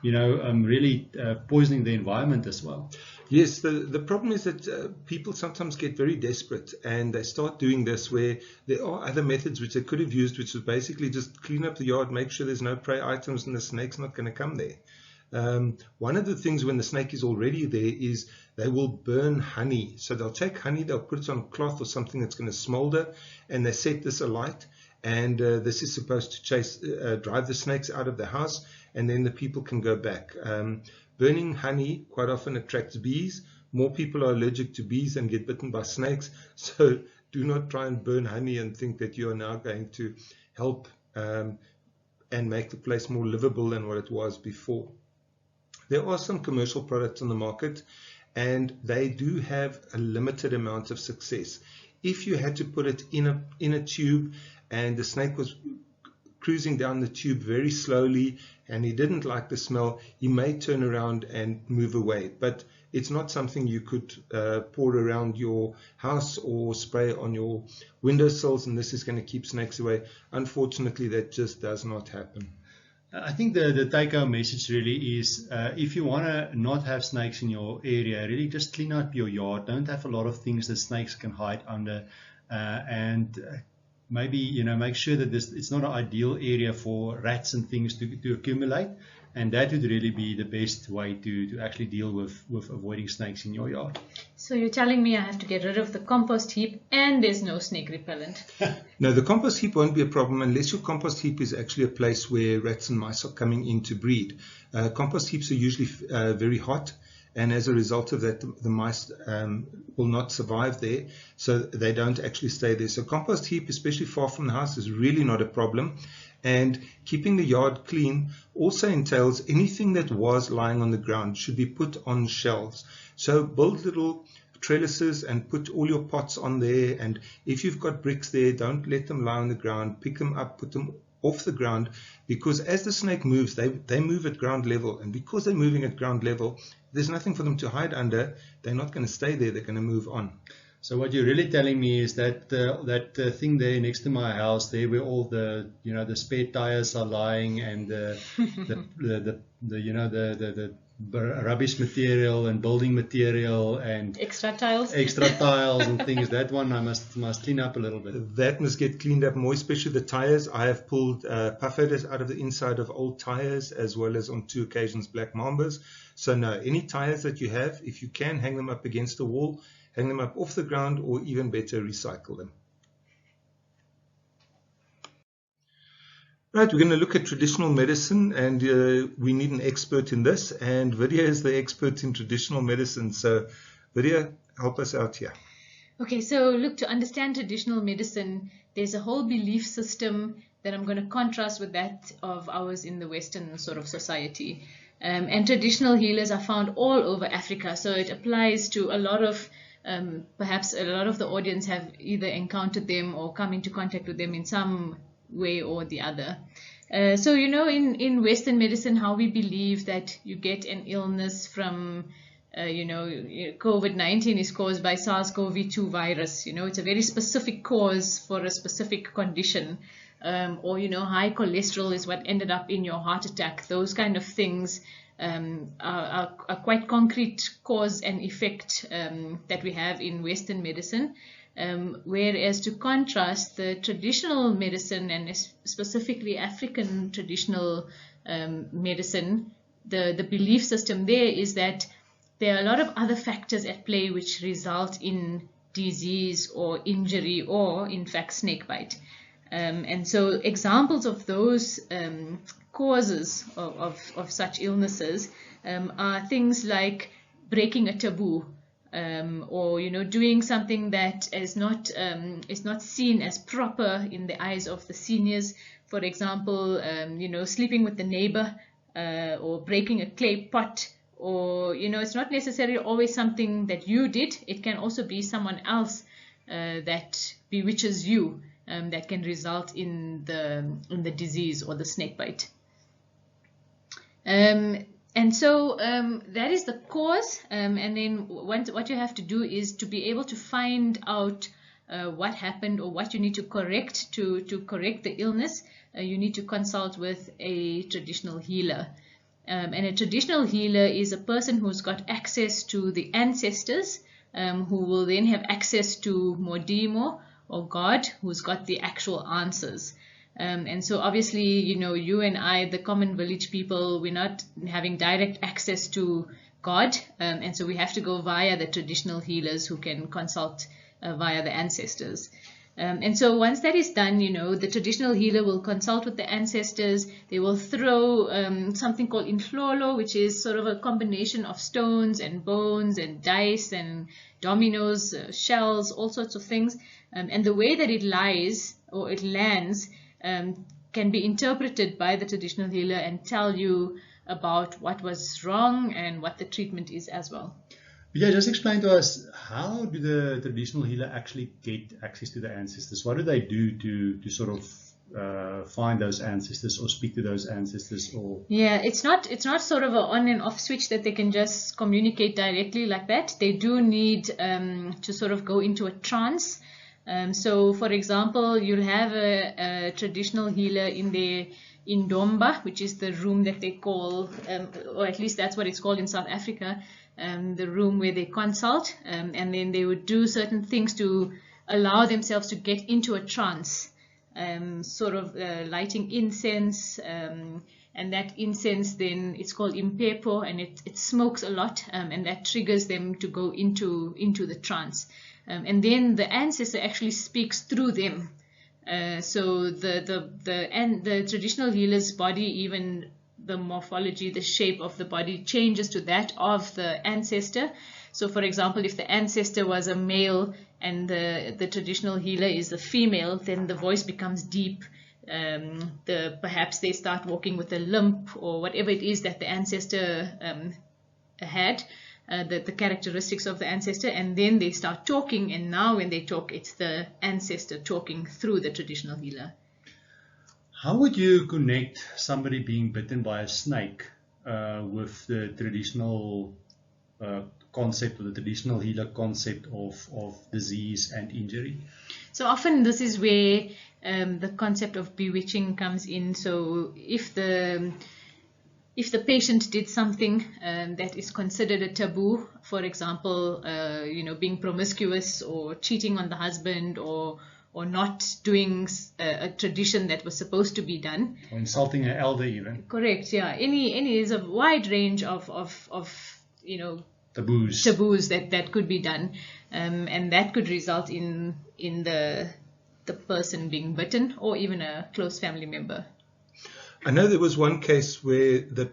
really poisoning the environment as well. Yes, the problem is that people sometimes get very desperate and they start doing this where there are other methods which they could have used, which is basically just clean up the yard, make sure there's no prey items and the snake's not going to come there. One of the things when the snake is already there is they will burn honey. So they'll take honey, they'll put it on cloth or something that's going to smolder, and they set this alight. And this is supposed to chase, drive the snakes out of the house, and then the people can go back. Burning honey quite often attracts bees. More people are allergic to bees and get bitten by snakes. So do not try and burn honey and think that you are now going to help and make the place more livable than what it was before. There are some commercial products on the market, and they do have a limited amount of success. If you had to put it in a tube and the snake was cruising down the tube very slowly and he didn't like the smell, he may turn around and move away. But it's not something you could pour around your house or spray on your windowsills, and this is going to keep snakes away. Unfortunately, that just does not happen. I think the take-home message really is if you want to not have snakes in your area, really just clean up your yard. Don't have a lot of things that snakes can hide under, and maybe make sure that it's not an ideal area for rats and things to accumulate, and that would really be the best way to actually deal with avoiding snakes in your yard. So you're telling me I have to get rid of the compost heap and there's no snake repellent? No, the compost heap won't be a problem unless your compost heap is actually a place where rats and mice are coming in to breed. Compost heaps are usually very hot, and as a result of that, the mice will not survive there, so they don't actually stay there. So compost heap, especially far from the house, is really not a problem. And keeping the yard clean also entails anything that was lying on the ground should be put on shelves. So build little trellises and put all your pots on there, and if you've got bricks there, don't let them lie on the ground. Pick them up, put them off the ground, because as the snake moves, they move at ground level, and because they're moving at ground level, there's nothing for them to hide under. They're not going to stay there, they're going to move on. So what you're really telling me is that that thing there next to my house, there where all the the spare tires are lying, and the rubbish material and building material and extra tiles and things, that one I must clean up a little bit. That must get cleaned up more, especially the tires. I have pulled puffaders out of the inside of old tires, as well as on 2 occasions black mambas. So no, any tires that you have, if you can, hang them up against the wall, hang them up off the ground, or even better, recycle them. Right, we're going to look at traditional medicine, and we need an expert in this, and Vidya is the expert in traditional medicine. So Vidya, help us out here. Okay, so look, to understand traditional medicine, there's a whole belief system that I'm going to contrast with that of ours in the Western sort of society. And traditional healers are found all over Africa, so it applies to a lot of perhaps a lot of the audience have either encountered them or come into contact with them in some way or the other. So in Western medicine, how we believe that you get an illness from COVID-19 is caused by SARS-CoV-2 virus. It's a very specific cause for a specific condition. Or high cholesterol is what ended up in your heart attack. Those kind of things are quite concrete cause and effect that we have in Western medicine. Whereas to contrast, the traditional medicine, and specifically African traditional medicine, the belief system there is that there are a lot of other factors at play which result in disease or injury or, in fact, snakebite. And so examples of those causes of such illnesses are things like breaking a taboo, or doing something that is not seen as proper in the eyes of the seniors. For example, sleeping with the neighbor, or breaking a clay pot, or it's not necessarily always something that you did. It can also be someone else that bewitches you. That can result in the disease or the snakebite. And so that is the cause, and then what you have to do is to be able to find out what happened or what you need to correct to correct the illness. You need to consult with a traditional healer. And a traditional healer is a person who's got access to the ancestors, who will then have access to Modimo, or God, who's got the actual answers. And so obviously, you and I, the common village people, we're not having direct access to God, and so we have to go via the traditional healers who can consult via the ancestors. And so once that is done, the traditional healer will consult with the ancestors. They will throw something called inhlolo, which is sort of a combination of stones and bones and dice and dominoes, shells, all sorts of things. And the way that it lies or it lands can be interpreted by the traditional healer and tell you about what was wrong and what the treatment is as well. Yeah, just explain to us, how do the traditional healer actually get access to the ancestors? What do they do to sort of find those ancestors or speak to those ancestors? Or yeah, it's not sort of an on and off switch that they can just communicate directly like that. They do need to sort of go into a trance. So, for example, you'll have a traditional healer in their indomba, which is the room that they call, or at least that's what it's called in South Africa, the room where they consult, and then they would do certain things to allow themselves to get into a trance, sort of lighting incense, and that incense then, it's called impepo, and it smokes a lot, and that triggers them to go into the trance. And then the ancestor actually speaks through them. So the traditional healer's body, even the morphology, the shape of the body changes to that of the ancestor. So for example, if the ancestor was a male and the traditional healer is a female, then the voice becomes deep. Perhaps they start walking with a limp or whatever it is that the ancestor had, the characteristics of the ancestor, and then they start talking, and now when they talk, it's the ancestor talking through the traditional healer. How would you connect somebody being bitten by a snake with the traditional concept, or the traditional healer concept of disease and injury? So often this is where the concept of bewitching comes in. So if the patient did something that is considered a taboo, for example, being promiscuous or cheating on the husband, or not doing a tradition that was supposed to be done, or insulting an elder even. Correct. Yeah. Any is a wide range of taboos that could be done, and that could result in the person being bitten, or even a close family member. I know there was one case where the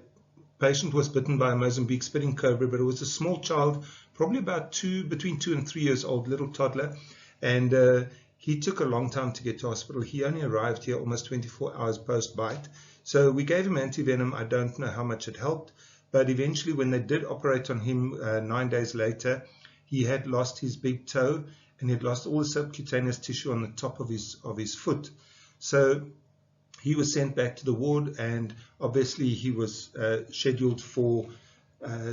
patient was bitten by a Mozambique spitting cobra, but it was a small child, probably about between 2 and 3 years old, little toddler, and he took a long time to get to hospital. He only arrived here almost 24 hours post-bite. So we gave him antivenom. I don't know how much it helped, but eventually when they did operate on him 9 days later, he had lost his big toe, and he had lost all the subcutaneous tissue on the top of his foot. So he was sent back to the ward, and obviously he was scheduled for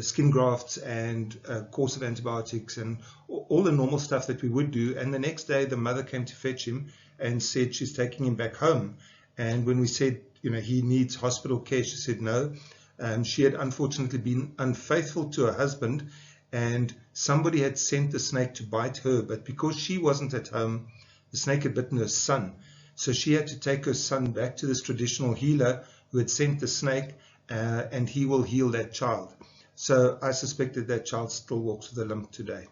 skin grafts and course of antibiotics and all the normal stuff that we would do. And the next day the mother came to fetch him and said she's taking him back home. And when we said, he needs hospital care, she said no. She had unfortunately been unfaithful to her husband, and somebody had sent the snake to bite her, but because she wasn't at home, the snake had bitten her son. So she had to take her son back to this traditional healer who had sent the snake, and he will heal that child. So I suspect that child still walks with a limp today.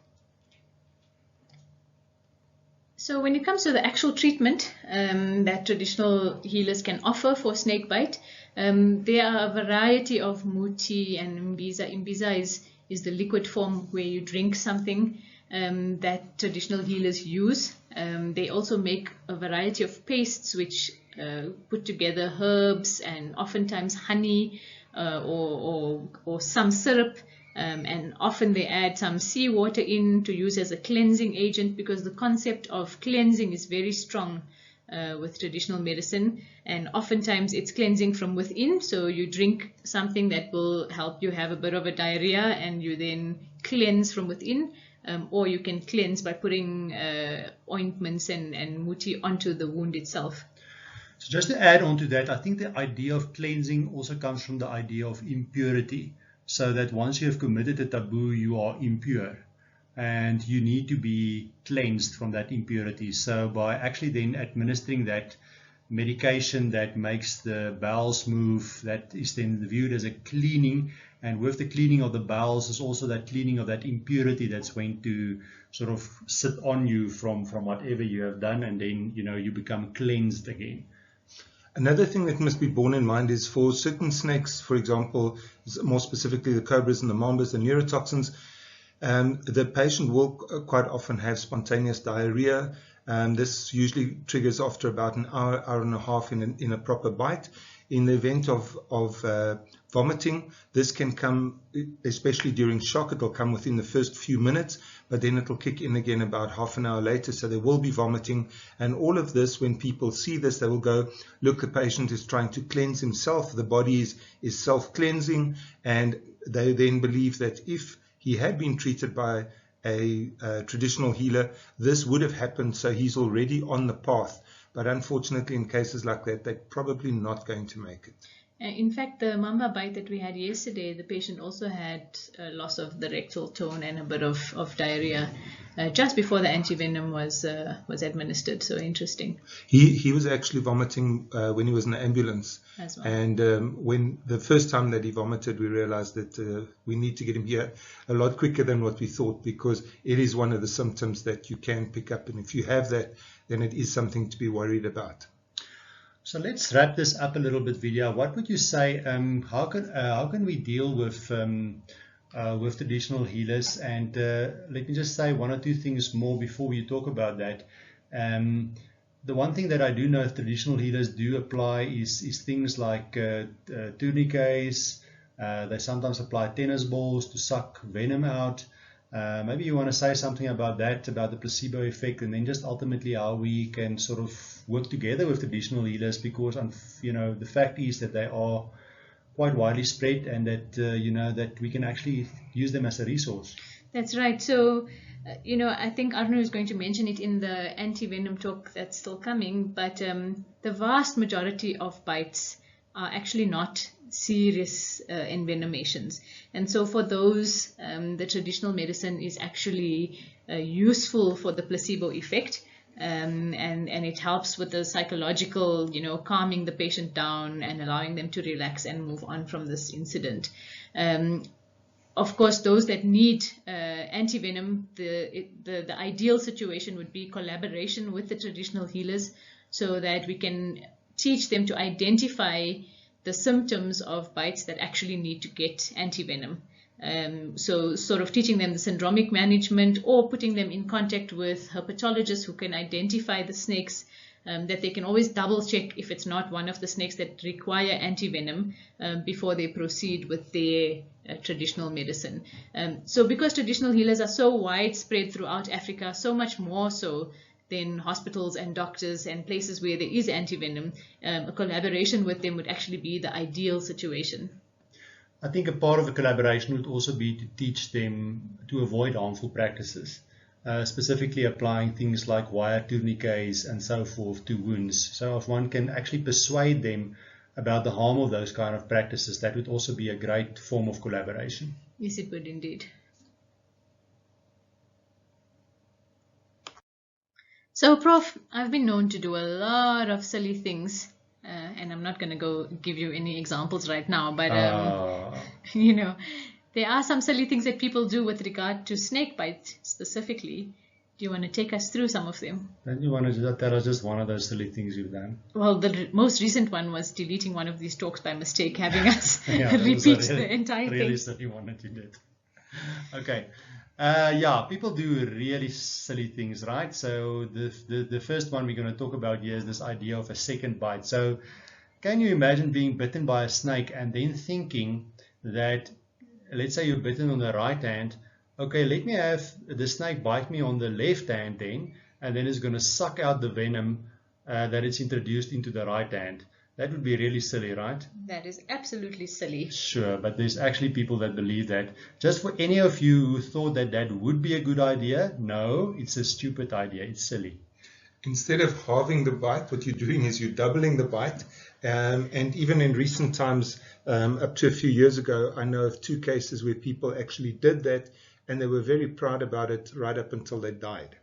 So when it comes to the actual treatment that traditional healers can offer for snake bite, there are a variety of muti and imbiza. Imbiza is the liquid form where you drink something that traditional healers use. They also make a variety of pastes which put together herbs and oftentimes honey or some syrup, and often they add some seawater in to use as a cleansing agent, because the concept of cleansing is very strong with traditional medicine, and oftentimes it's cleansing from within. So you drink something that will help you have a bit of a diarrhea, and you then cleanse from within, or you can cleanse by putting ointments and muti onto the wound itself. So just to add on to that, I think the idea of cleansing also comes from the idea of impurity. So that once you have committed a taboo, you are impure. And you need to be cleansed from that impurity. So by actually then administering that medication that makes the bowels move, that is then viewed as a cleaning. And with the cleaning of the bowels is also that cleaning of that impurity that's going to sort of sit on you from whatever you have done, and then you become cleansed again. Another thing that must be borne in mind is for certain snakes, for example, more specifically the cobras and the mambas, the neurotoxins, the patient will quite often have spontaneous diarrhea. This usually triggers after about an hour, hour and a half in a proper bite. In the event of vomiting, this can come, especially during shock, it will come within the first few minutes, but then it will kick in again about half an hour later, so there will be vomiting. And all of this, when people see this, they will go, look, the patient is trying to cleanse himself, the body is self-cleansing, and they then believe that if he had been treated by a traditional healer, this would have happened, so he's already on the path. But unfortunately, in cases like that, they're probably not going to make it. In fact, the mamba bite that we had yesterday, the patient also had a loss of the rectal tone and a bit of diarrhea just before the antivenom was administered. So interesting. He was actually vomiting when he was in the ambulance. As well. And when the first time that he vomited, we realized that we need to get him here a lot quicker than what we thought, because it is one of the symptoms that you can pick up. And if you have that, then it is something to be worried about. So let's wrap this up a little bit, Vidya. What would you say? How can we deal with traditional healers? And let me just say one or two things more before we talk about that. The one thing that I do know traditional healers do apply is things like tourniquets. They sometimes apply tennis balls to suck venom out. Maybe you want to say something about that, about the placebo effect, and then just ultimately how we can sort of work together with traditional healers, because the fact is that they are quite widely spread, and that that we can actually use them as a resource. That's right. So I think Arno is going to mention it in the anti-venom talk that's still coming, but the vast majority of bites are actually not serious envenomations, and so for those the traditional medicine is actually useful for the placebo effect, and it helps with the psychological, calming the patient down and allowing them to relax and move on from this incident. Of course, those that need antivenom, the ideal situation would be collaboration with the traditional healers, so that we can teach them to identify the symptoms of bites that actually need to get antivenom. So sort of teaching them the syndromic management, or putting them in contact with herpetologists who can identify the snakes, that they can always double check if it's not one of the snakes that require antivenom before they proceed with their traditional medicine. So because traditional healers are so widespread throughout Africa, so much more so than hospitals and doctors and places where there is antivenom, a collaboration with them would actually be the ideal situation. I think a part of the collaboration would also be to teach them to avoid harmful practices, specifically applying things like wire tourniquets and so forth to wounds. So if one can actually persuade them about the harm of those kind of practices, that would also be a great form of collaboration. Yes, it would indeed. So, Prof, I've been known to do a lot of silly things, and I'm not going to go give you any examples right now, but, there are some silly things that people do with regard to snake bites specifically. Do you want to take us through some of them? Don't you want to tell us just one of those silly things you've done? Well, the most recent one was deleting one of these talks by mistake, having us repeat the entire thing. Really silly one that you did. Okay. People do really silly things, right? So the first one we're going to talk about here is this idea of a second bite. So can you imagine being bitten by a snake and then thinking that, let's say you're bitten on the right hand, okay, let me have the snake bite me on the left hand then, and then it's going to suck out the venom that it's introduced into the right hand. That would be really silly, right? That is absolutely silly. Sure, but there's actually people that believe that. Just for any of you who thought that that would be a good idea, no, it's a stupid idea. It's silly. Instead of halving the bite, what you're doing is you're doubling the bite. And even in recent times, up to a few years ago, I know of 2 cases where people actually did that, and they were very proud about it right up until they died.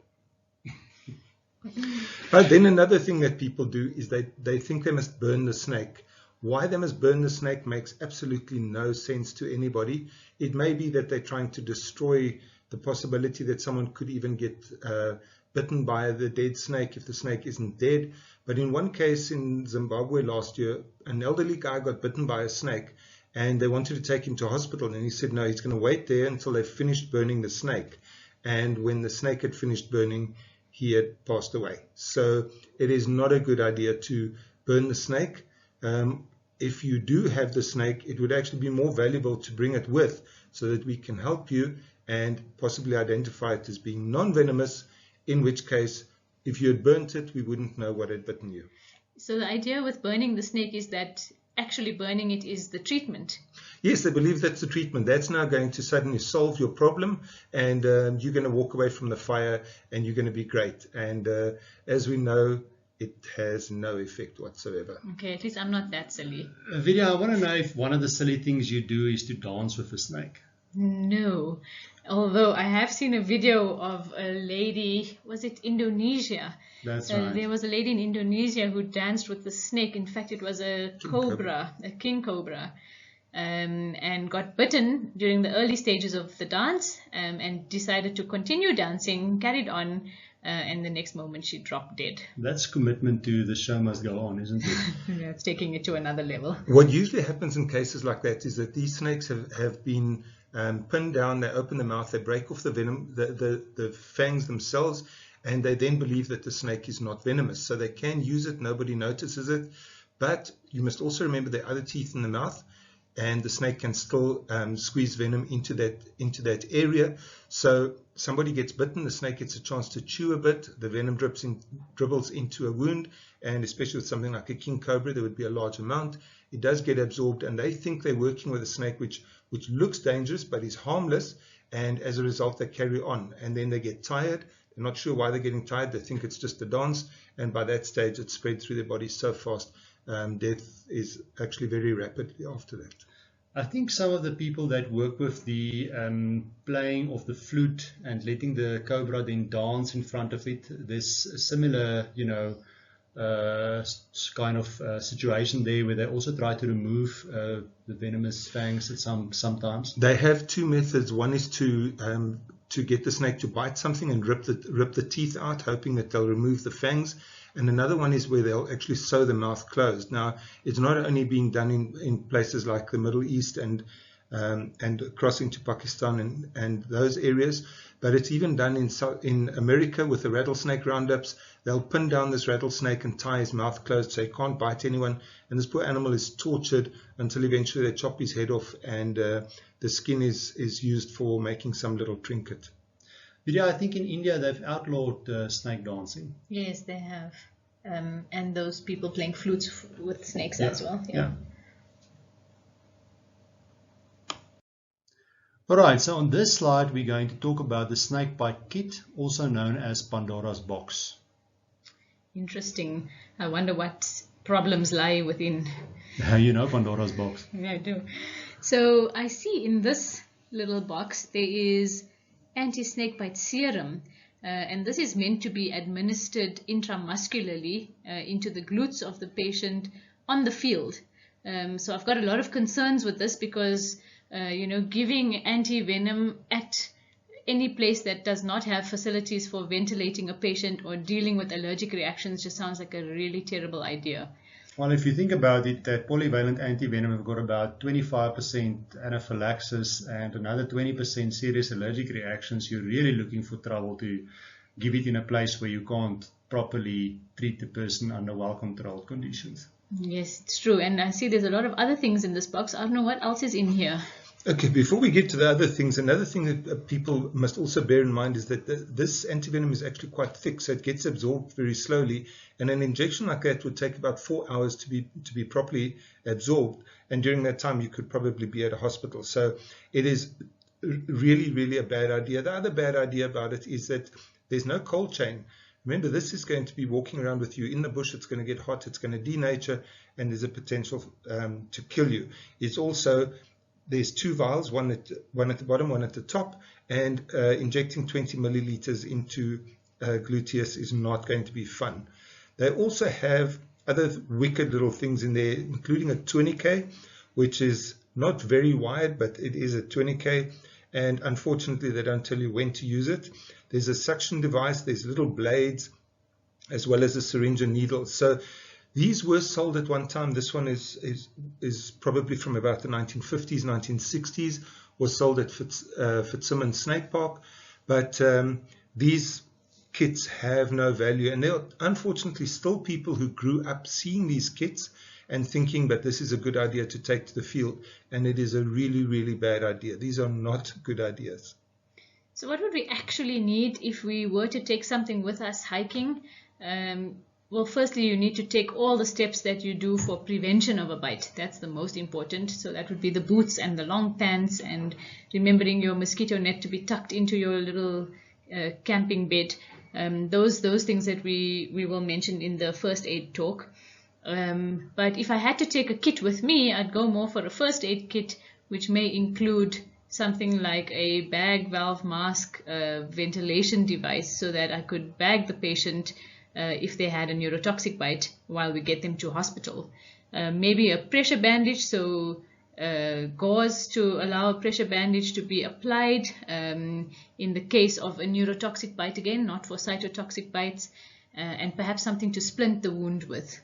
But then another thing that people do is they think they must burn the snake. Why they must burn the snake makes absolutely no sense to anybody. It may be that they're trying to destroy the possibility that someone could even get bitten by the dead snake if the snake isn't dead. But in one case in Zimbabwe last year, an elderly guy got bitten by a snake, and they wanted to take him to hospital, and he said no, he's going to wait there until they finished burning the snake. And when the snake had finished burning, he had passed away. So it is not a good idea to burn the snake. If you do have the snake, it would actually be more valuable to bring it with, so that we can help you and possibly identify it as being non-venomous, in which case, if you had burnt it, we wouldn't know what had bitten you. So the idea with burning the snake is that actually burning it is the treatment. Yes, they believe that's the treatment. That's now going to suddenly solve your problem, and you're going to walk away from the fire and you're going to be great. And as we know, it has no effect whatsoever. Okay, at least I'm not that silly. Vidya, I want to know if one of the silly things you do is to dance with a snake. No, although I have seen a video of a lady, was it Indonesia? That's right. There was a lady in Indonesia who danced with the snake. In fact, it was a cobra, a king cobra, and got bitten during the early stages of the dance, and decided to continue dancing, carried on, and the next moment she dropped dead. That's commitment to the show must go on, isn't it? Yeah, it's taking it to another level. What usually happens in cases like that is that these snakes have been pinned down, they open the mouth, they break off the venom, the fangs themselves, and they then believe that the snake is not venomous. So they can use it, nobody notices it, but you must also remember there are other teeth in the mouth, and the snake can still squeeze venom into that area. So somebody gets bitten, the snake gets a chance to chew a bit, the venom dribbles into a wound, and especially with something like a king cobra, there would be a large amount. It does get absorbed, and they think they're working with a snake which looks dangerous but is harmless, and as a result they carry on, and then they get tired. They're not sure why they're getting tired, they think it's just a dance, and by that stage it's spread through their body so fast, death is actually very rapidly after that. I think some of the people that work with the playing of the flute and letting the cobra then dance in front of it, there's a similar, kind of situation there where they also try to remove the venomous fangs at sometimes. They have 2 methods. One is to get the snake to bite something and rip the teeth out, hoping that they'll remove the fangs. And another one is where they'll actually sew the mouth closed. Now, it's not only being done in places like the Middle East and across into Pakistan and those areas, but it's even done in America with the rattlesnake roundups. They'll pin down this rattlesnake and tie his mouth closed so he can't bite anyone. And this poor animal is tortured until eventually they chop his head off, and the skin is used for making some little trinket. Vidya, I think in India they've outlawed snake dancing. Yes, they have. And those people playing flutes with snakes as well. Yeah. Alright, so on this slide we're going to talk about the snakebite kit, also known as Pandora's box. Interesting. I wonder what problems lie within. You know Pandora's box. Yeah, I do. So I see in this little box there is anti-snakebite serum, and this is meant to be administered intramuscularly into the glutes of the patient on the field. So I've got a lot of concerns with this because giving anti-venom at any place that does not have facilities for ventilating a patient or dealing with allergic reactions just sounds like a really terrible idea. Well, if you think about it, that polyvalent antivenom have got about 25% anaphylaxis and another 20% serious allergic reactions. You're really looking for trouble to give it in a place where you can't properly treat the person under well-controlled conditions. Yes, it's true. And I see there's a lot of other things in this box. I don't know what else is in here. Okay, before we get to the other things, another thing that people must also bear in mind is that this antivenom is actually quite thick, so it gets absorbed very slowly, and an injection like that would take about 4 hours to be properly absorbed, and during that time you could probably be at a hospital. So it is really, really a bad idea. The other bad idea about it is that there's no cold chain. Remember, this is going to be walking around with you in the bush. It's going to get hot. It's going to denature, and there's a potential to kill you. It's also, there's 2 vials, one at the bottom, one at the top, and injecting 20 milliliters into gluteus is not going to be fun. They also have other wicked little things in there, including a tourniquet, which is not very wide, but it is a tourniquet, and unfortunately they don't tell you when to use it. There's a suction device, there's little blades, as well as a syringe and needles. So these were sold at one time. This one is probably from about the 1950s, 1960s, was sold at Fitzsimmons Snake Park, but these kits have no value, and there are unfortunately still people who grew up seeing these kits and thinking that this is a good idea to take to the field, and it is a really, really bad idea. These are not good ideas. So what would we actually need if we were to take something with us hiking? Well, firstly, you need to take all the steps that you do for prevention of a bite. That's the most important. So that would be the boots and the long pants, and remembering your mosquito net to be tucked into your little camping bed. Those things that we will mention in the first aid talk. But if I had to take a kit with me, I'd go more for a first aid kit, which may include something like a bag, valve, mask, ventilation device, so that I could bag the patient if they had a neurotoxic bite while we get them to hospital. Maybe a pressure bandage, so gauze to allow a pressure bandage to be applied in the case of a neurotoxic bite, again, not for cytotoxic bites, and perhaps something to splint the wound with.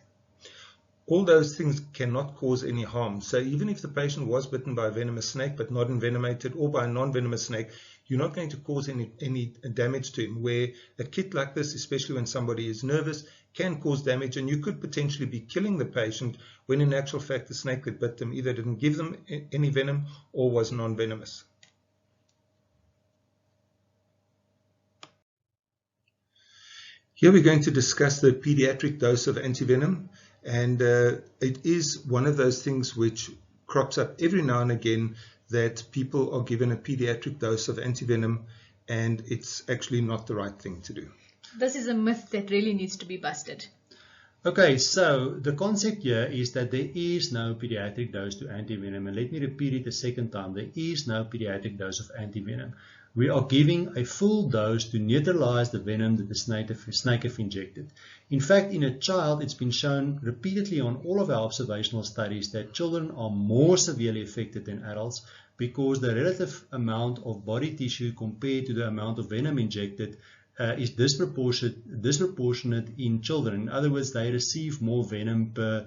All those things cannot cause any harm. So even if the patient was bitten by a venomous snake but not envenomated, or by a non-venomous snake, you're not going to cause any damage to him, where a kit like this, especially when somebody is nervous, can cause damage, and you could potentially be killing the patient when in actual fact the snake that bit them either didn't give them any venom or was non-venomous. Here we're going to discuss the pediatric dose of antivenom, and it is one of those things which crops up every now and again, that people are given a pediatric dose of antivenom, and it's actually not the right thing to do. This is a myth that really needs to be busted. Okay, so the concept here is that there is no pediatric dose to antivenom, and let me repeat it a second time. There is no pediatric dose of antivenom. We are giving a full dose to neutralize the venom that the snake have injected. In fact, in a child, it's been shown repeatedly on all of our observational studies that children are more severely affected than adults, because the relative amount of body tissue compared to the amount of venom injected is disproportionate in children. In other words, they receive more venom per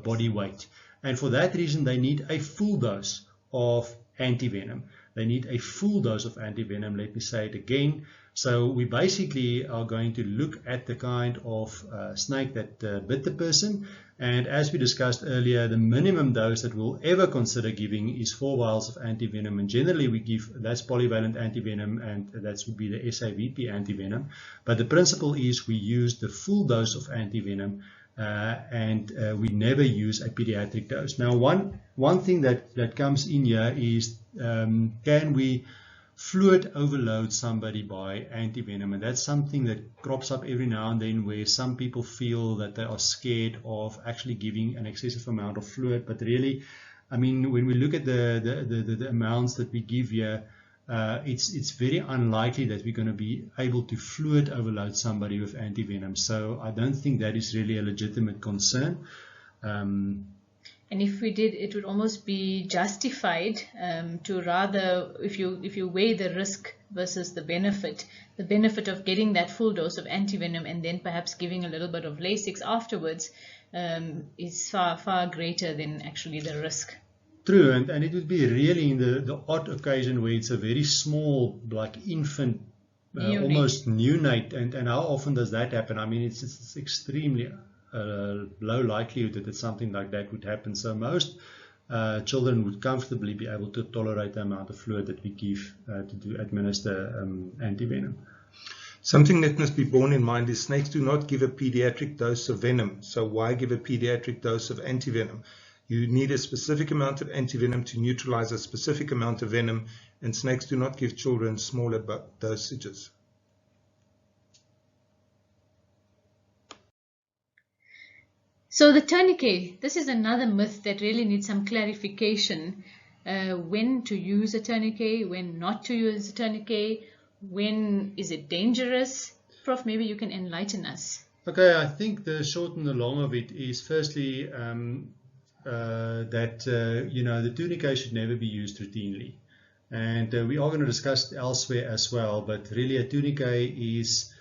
body weight. And for that reason, they need a full dose of antivenom. They need a full dose of antivenom. Let me say it again. So we basically are going to look at the kind of snake that bit the person. And as we discussed earlier, the minimum dose that we'll ever consider giving is 4 vials of antivenom. And generally we give, that's polyvalent antivenom, and that would be the SAVP antivenom. But the principle is we use the full dose of antivenom, and we never use a pediatric dose. Now, one thing that comes in here is, can we fluid overload somebody by antivenom? And that's something that crops up every now and then, where some people feel that they are scared of actually giving an excessive amount of fluid. But really, I mean, when we look at the amounts that we give here, it's very unlikely that we're going to be able to fluid overload somebody with antivenom. So I don't think that is really a legitimate concern. And if we did, it would almost be justified to rather, if you weigh the risk versus the benefit of getting that full dose of antivenom and then perhaps giving a little bit of Lasix afterwards is far, far greater than actually the risk. True, and it would be really in the odd occasion where it's a very small, like infant, almost neonate, and how often does that happen? I mean, it's extremely low likelihood that something like that would happen. So most children would comfortably be able to tolerate the amount of fluid that we give to administer antivenom. Something that must be borne in mind is snakes do not give a pediatric dose of venom. So why give a pediatric dose of antivenom? You need a specific amount of antivenom to neutralize a specific amount of venom, and snakes do not give children smaller dosages. So the tourniquet, this is another myth that really needs some clarification. When to use a tourniquet, when not to use a tourniquet, when is it dangerous? Prof, maybe you can enlighten us. Okay, I think the short and the long of it is firstly that the tourniquet should never be used routinely. And we are going to discuss it elsewhere as well, but really a tourniquet is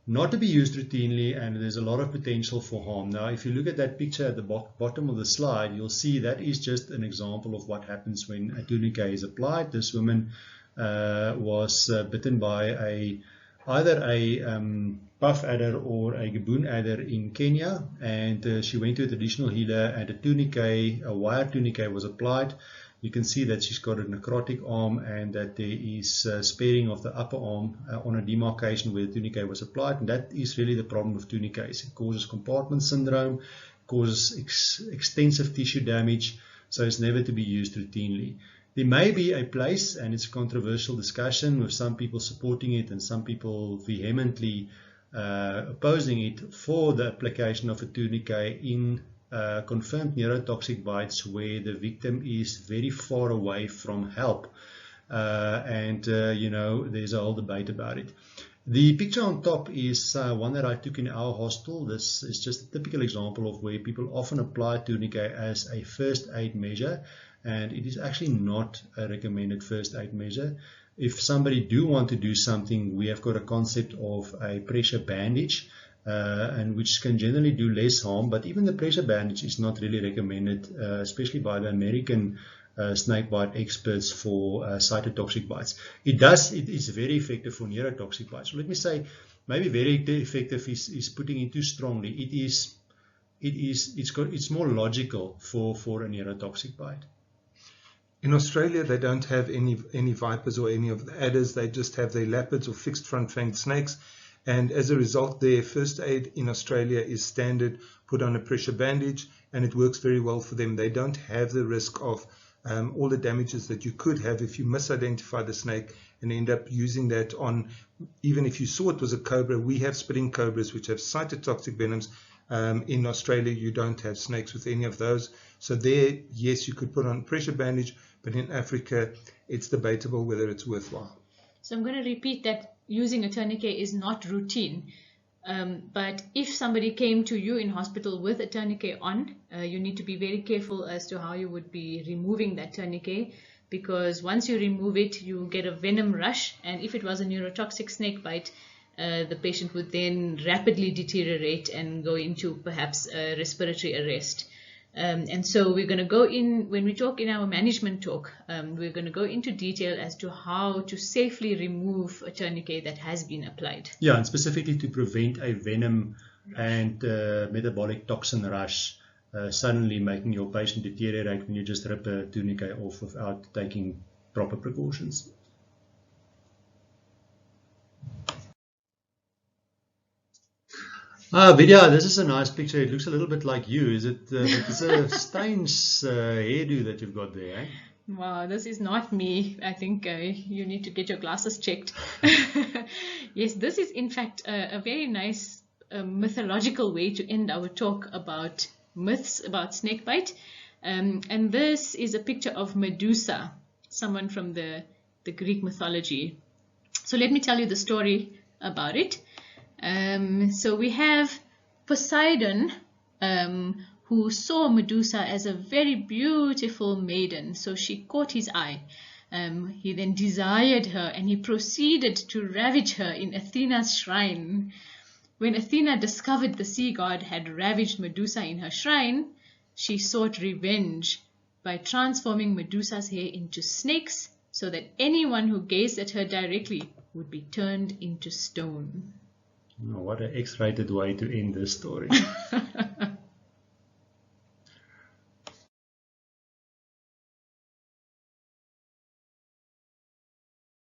not to be used routinely, and there's a lot of potential for harm. Now, if you look at that picture at the bottom of the slide, you'll see that is just an example of what happens when a tourniquet is applied. This woman was bitten by either a puff adder or a gaboon adder in Kenya, and she went to a traditional healer, and a wire tourniquet was applied. You can see that she's got a necrotic arm and that there is sparing of the upper arm on a demarcation where the tourniquet was applied, and that is really the problem with tourniquets. It causes compartment syndrome, causes extensive tissue damage, so it's never to be used routinely. There may be a place, and it's a controversial discussion with some people supporting it and some people vehemently opposing it, for the application of a tourniquet in confirmed neurotoxic bites where the victim is very far away from help. There's a whole debate about it. The picture on top is one that I took in our hostel. This is just a typical example of where people often apply tourniquet as a first aid measure, and it is actually not a recommended first aid measure. If somebody do want to do something, we have got a concept of a pressure bandage, and which can generally do less harm, but even the pressure bandage is not really recommended, especially by the American snakebite experts for cytotoxic bites. It is very effective for neurotoxic bites. So let me say, maybe very effective is putting it too strongly. It's more logical for a neurotoxic bite. In Australia, they don't have any vipers or any of the adders. They just have their leopards or fixed front-fanged snakes. And as a result, their first aid in Australia is standard, put on a pressure bandage, and it works very well for them. They don't have the risk of all the damages that you could have if you misidentify the snake and end up using that on, even if you saw it was a cobra. We have spitting cobras which have cytotoxic venoms. In Australia, you don't have snakes with any of those. So there, yes, you could put on a pressure bandage, but in Africa, it's debatable whether it's worthwhile. So I'm going to repeat that. Using a tourniquet is not routine, but if somebody came to you in hospital with a tourniquet on, you need to be very careful as to how you would be removing that tourniquet, because once you remove it, you get a venom rush, and if it was a neurotoxic snake bite, the patient would then rapidly deteriorate and go into perhaps respiratory arrest. And so we're going to go in, when we talk in our management talk, we're going to go into detail as to how to safely remove a tourniquet that has been applied. Yeah, and specifically to prevent a venom and metabolic toxin rush suddenly making your patient deteriorate when you just rip a tourniquet off without taking proper precautions. Vidya, this is a nice picture. It looks a little bit like you. Is it? It's a strange hairdo that you've got there, eh? Wow, this is not me. I think you need to get your glasses checked. Yes, this is in fact a very nice mythological way to end our talk about myths about snakebite. And this is a picture of Medusa, someone from the Greek mythology. So let me tell you the story about it. So we have Poseidon, who saw Medusa as a very beautiful maiden, so she caught his eye. He then desired her, and he proceeded to ravage her in Athena's shrine. When Athena discovered the sea god had ravaged Medusa in her shrine, she sought revenge by transforming Medusa's hair into snakes, so that anyone who gazed at her directly would be turned into stone. Oh, what an X-rated way to end this story.